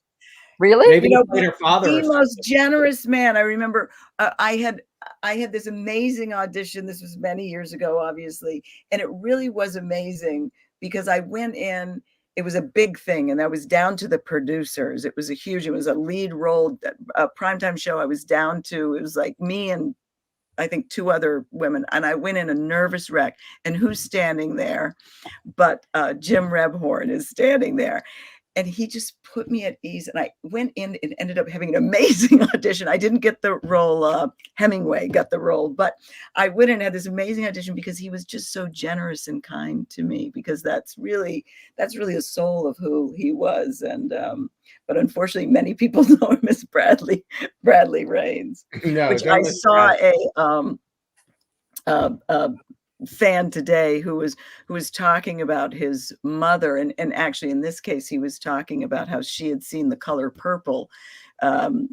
Really? Maybe he played her father. The or most something. generous man. I remember I had this amazing audition. This was many years ago, obviously, and it really was amazing because I went in. It was a big thing, and I was down to the producers. It was a lead role, a primetime show. I was down to, it was like me and I think 2 other women, and I went in a nervous wreck. And who's standing there? But Jim Rebhorn is standing there. And he just put me at ease. And I went in and ended up having an amazing audition. I didn't get the role. Hemingway got the role, but I went and had this amazing audition because he was just so generous and kind to me, because that's really a soul of who he was. And but unfortunately, many people know him as Bradley Raines, No, which don't I miss saw Brad. a fan today who was talking about his mother, and actually in this case he was talking about how she had seen The Color Purple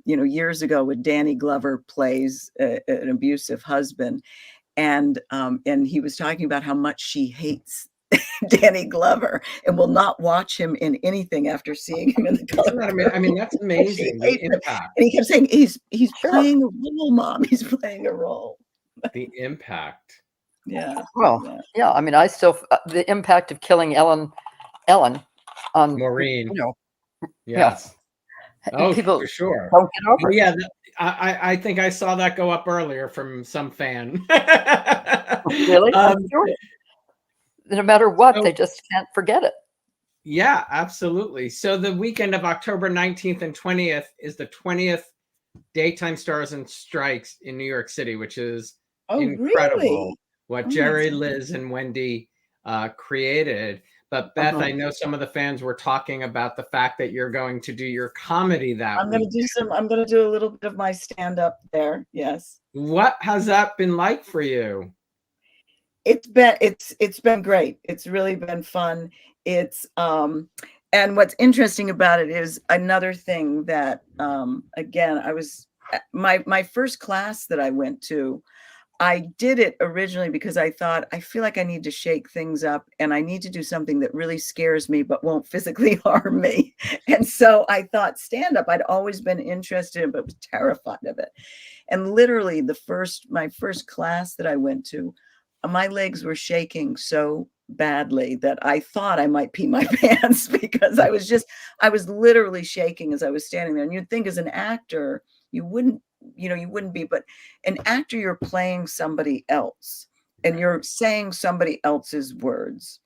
years ago, when Danny Glover plays an abusive husband, and he was talking about how much she hates Danny Glover and will not watch him in anything after seeing him in The Color Isn't that Purple. I mean, that's amazing. The impact. And he kept saying, he's Sure. playing a role, Mom. He's playing a role. The impact. Yeah. Well, yeah. I mean, I still the impact of killing Ellen on Maureen. Yeah. Yes. Oh, people for sure. don't get over it. Yeah, I think I saw that go up earlier from some fan. Really? I'm sure. No matter what, so- they just can't forget it. Yeah, absolutely. So the weekend of October 19th and 20th is the 20th Daytime Stars and Strikes in New York City, which is incredible. Really? What Oh, Jerry, that's- Liz, and Wendy created. But Beth, I know some of the fans were talking about the fact that you're going to do your comedy that I'm going week. to do a little bit of my stand-up there. Yes. What has that been like for you? It's been great. It's really been fun. It's and what's interesting about it is another thing that again, I was my first class that I went to, I did it originally because I thought, I feel like I need to shake things up and I need to do something that really scares me but won't physically harm me. And so I thought stand up. I'd always been interested in, but was terrified of it. And literally my first class that I went to, my legs were shaking so badly that I thought I might pee my pants because I was literally shaking as I was standing there. And you'd think as an actor, you wouldn't be, but an actor, you're playing somebody else and you're saying somebody else's words.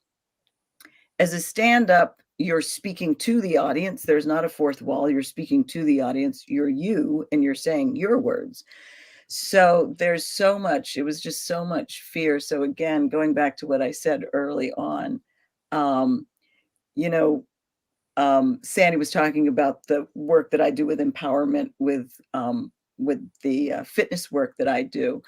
As a stand-up, you're speaking to the audience. There's not a fourth wall. You're speaking to the audience. You're you, and you're saying your words. So there's so much, it was just so much fear. So again, going back to what I said early on, Sandy was talking about the work that I do with empowerment with fitness work that I do.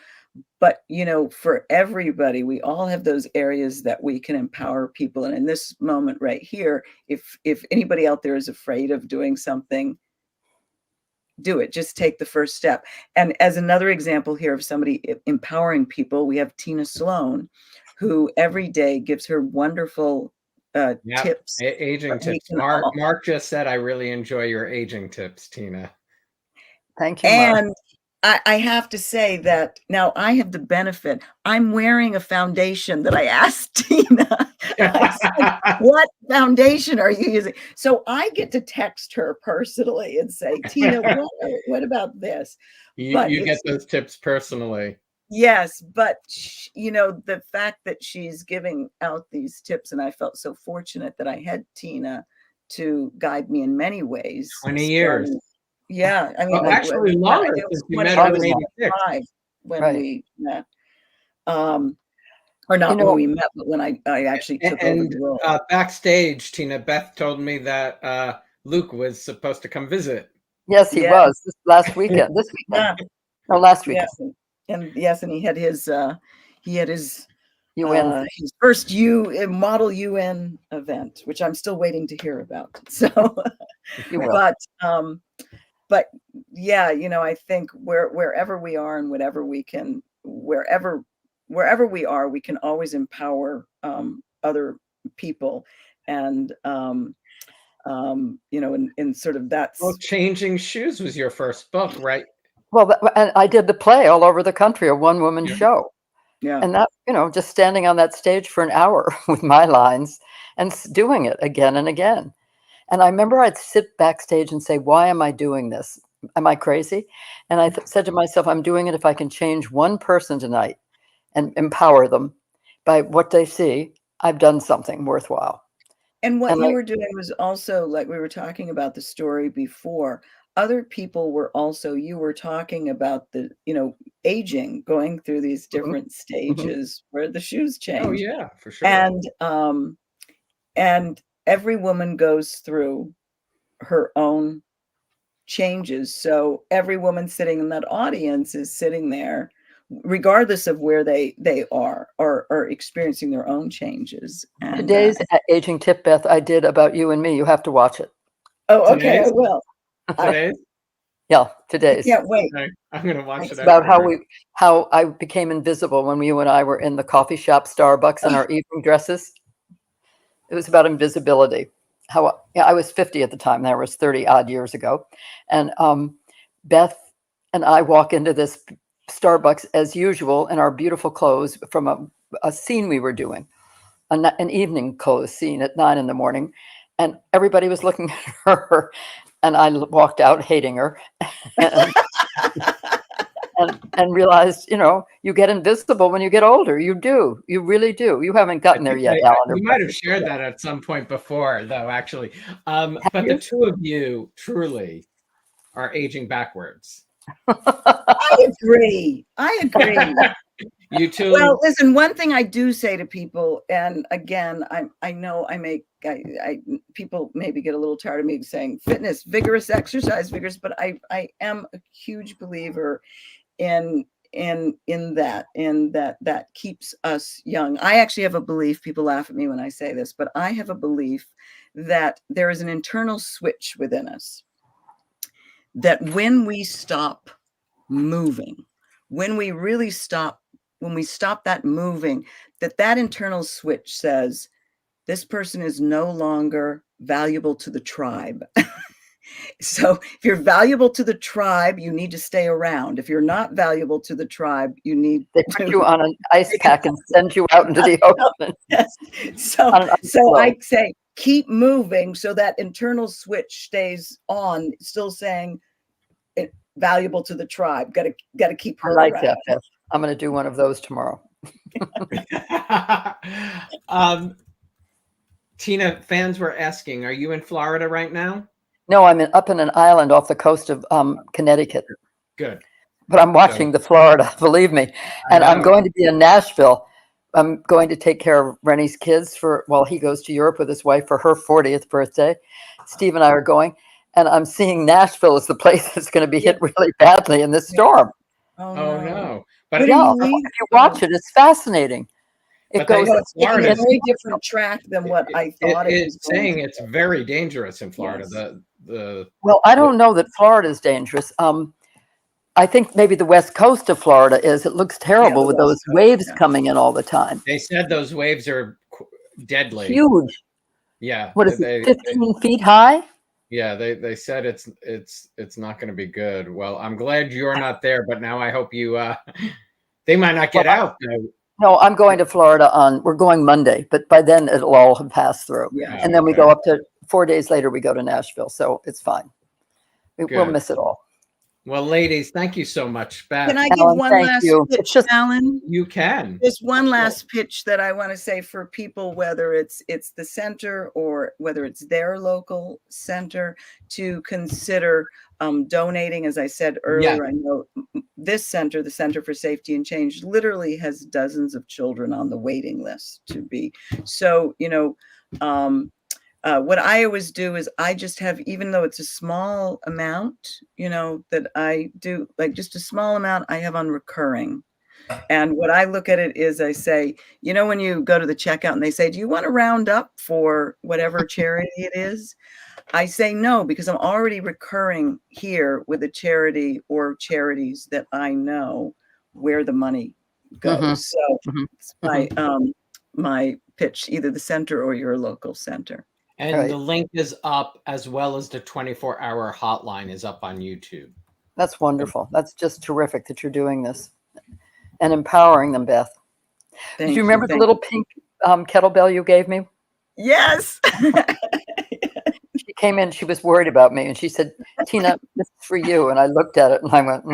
But, for everybody, we all have those areas that we can empower people. And in this moment right here, if anybody out there is afraid of doing something, do it. Just take the first step. And as another example here of somebody empowering people, we have Tina Sloan, who every day gives her wonderful tips. Aging tips. Mark just said, I really enjoy your aging tips, Tina. Thank you, Mark. And I have to say that now I have the benefit. I'm wearing a foundation that I asked Tina. I said, what foundation are you using? So I get to text her personally and say, Tina, what about this? You get those tips personally. Yes, but the fact that she's giving out these tips, and I felt so fortunate that I had Tina to guide me in many ways. 20 years. Yeah, I mean, actually longer since you met her in 86. When we met, or not when we met, but when I actually took over the role. Backstage, Tina, Beth told me that Luke was supposed to come visit. Yes, he was last weekend. This weekend, no, last weekend. Yes, and he had his UN. his first model UN event, which I'm still waiting to hear about. So, but yeah, I think wherever we are and whatever we can, wherever we are, we can always empower other people, and and sort of that's. Well, Changing Shoes was your first book, right? Well, and I did the play all over the country, a one-woman show. Yeah. And that, just standing on that stage for an hour with my lines and doing it again and again. And I remember I'd sit backstage and say, why am I doing this? Am I crazy? And I said to myself, I'm doing it if I can change one person tonight and empower them by what they see. I've done something worthwhile. And what you were doing was also, like we were talking about the story before, other people were also, you were talking about the, aging, going through these different stages where the shoes change. Oh yeah, for sure. And every woman goes through her own changes. So every woman sitting in that audience is sitting there, regardless of where they are or experiencing their own changes. And today's aging tip, Beth, I did about you and me. You have to watch it. Oh, okay, I will. Today's? Yeah, today's. Yeah, wait. Okay, I'm gonna watch it. It's about how I became invisible when you and I were in the coffee shop, Starbucks, in our evening dresses. It was about invisibility. I was 50 at the time. That was 30 odd years ago. And Beth and I walk into this Starbucks as usual in our beautiful clothes from a scene we were doing, an evening clothes scene at 9 a.m. And everybody was looking at her. And I walked out hating her and realized, you get invisible when you get older. You do. You really do. You haven't gotten there yet, Alan. You might have shared that at some point before, though, actually. But the two of you truly are aging backwards. I agree. You too. Well, listen, one thing I do say to people, and again, I know people maybe get a little tired of me saying fitness, vigorous exercise, but I am a huge believer in that keeps us young. I actually have a belief, people laugh at me when I say this, but I have a belief that there is an internal switch within us that when we stop moving, when we stop that moving, that internal switch says, this person is no longer valuable to the tribe. So if you're valuable to the tribe, you need to stay around. If you're not valuable to the tribe, you need to put you on an ice pack and send you out into the open. Yes. So I say, keep moving so that internal switch stays on, still saying valuable to the tribe. Got to keep her around. That, Beth. I'm going to do one of those tomorrow. Tina, fans were asking, are you in Florida right now? No, I'm up in an island off the coast of Connecticut. Good. But I'm watching the Florida, believe me. And I'm going to be in Nashville. I'm going to take care of Rennie's kids while he goes to Europe with his wife for her 40th birthday. Steve and I are going. And I'm seeing Nashville as the place that's going to be hit really badly in this storm. Oh, Oh no! But What Yeah, do you if leave? you watch it, it's fascinating. It But they- goes. Well, it's taking a Florida's- very different track than what I thought it was it's going saying to it's do. very dangerous in Florida. Yes. Well, I don't know that Florida is dangerous. I think maybe the west coast of Florida is. It looks terrible the with West those Coast, waves yeah. coming in all the time. They said those waves are deadly. Huge. Yeah. What is they, it? 15 feet high? Yeah, they said it's not going to be good. Well, I'm glad you're not there, but now I hope you they might not get out. No, I'm going to Florida we're going Monday, but by then it'll all have passed through. Yeah. And then we Okay. go up to 4 days later, we go to Nashville. So it's fine. We'll Good. miss it all. Well, ladies, thank you so much, Beth. Can I give Alan, one thank last you. pitch, It's just- Alan? You can. There's one last pitch that I want to say for people, whether it's the center or whether it's their local center, to consider donating. As I said earlier, I know this center, the Center for Safety and Change, literally has dozens of children on the waiting list to be. So, what I always do is I just have, even though it's a small amount, that I do, like just a small amount I have on recurring. And what I look at it is I say, when you go to the checkout and they say, do you want to round up for whatever charity it is? I say no, because I'm already recurring here with a charity or charities that I know where the money goes. Mhm. So Mhm. it's my pitch, either the center or your local center. And Right. the link is up, as well as the 24-hour hotline is up on YouTube. That's wonderful. That's just terrific that you're doing this and empowering them, Beth. Did you remember the little pink kettlebell you gave me? Yes. She came in, she was worried about me, and she said, Tina, this is for you. And I looked at it and I went,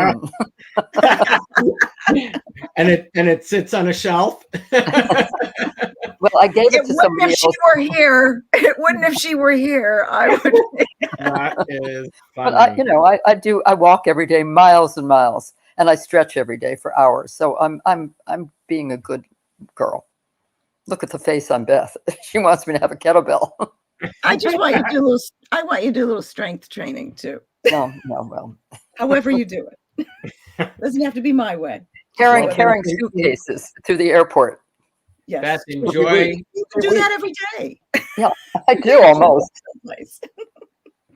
and it sits on a shelf. Well, I gave it to wouldn't somebody if she else. were here. It wouldn't if she were here. I would. That is But funny. I walk every day miles and miles, and I stretch every day for hours. So I'm being a good girl. Look at the face on Beth. She wants me to have a kettlebell. I just want you to do a little. I want you to do a little strength training too. No, well. However you do it, doesn't have to be my way. Carrying Well, suitcases through the airport. Beth, Yes, enjoy you can do that every day. I do almost. Someplace.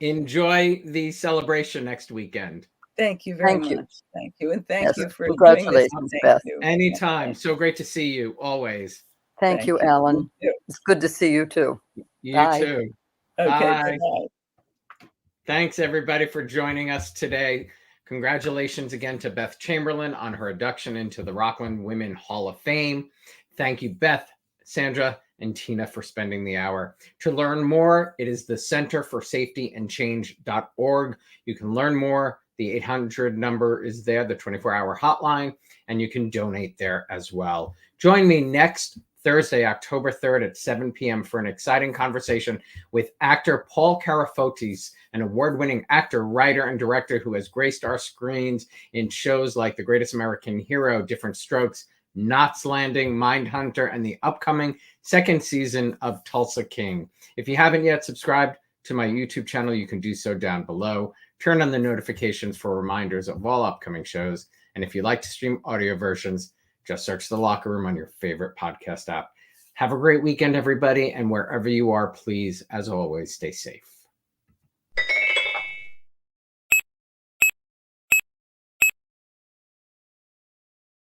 enjoy the celebration next weekend. Thank you very Thank you. much. Thank you, and thank Yes, you for doing this. congratulations, Thank Beth. you. Anytime. So great to see you always. Thank you, Alan. You It's good to see you too. You Bye. too. too. Okay. Bye. Bye. Thanks everybody for joining us today. Congratulations again to Beth Chamberlin on her induction into the Rockland Women Hall of Fame. Thank you, Beth, Sandra, and Tina for spending the hour. To learn more, it is the Center for Safety and Change.org. You can learn more. The 800 number is there, the 24-hour hotline, and you can donate there as well. Join me next Thursday, October 3rd at 7 p.m. for an exciting conversation with actor Paul Karafotis, an award-winning actor, writer, and director who has graced our screens in shows like The Greatest American Hero, Different Strokes, Knots Landing, Mindhunter, and the upcoming second season of Tulsa King. If you haven't yet subscribed to my YouTube channel, you can do so down below. Turn on the notifications for reminders of all upcoming shows. And if you like to stream audio versions, just search The Locker Room on your favorite podcast app. Have a great weekend, everybody. And wherever you are, please, as always, stay safe.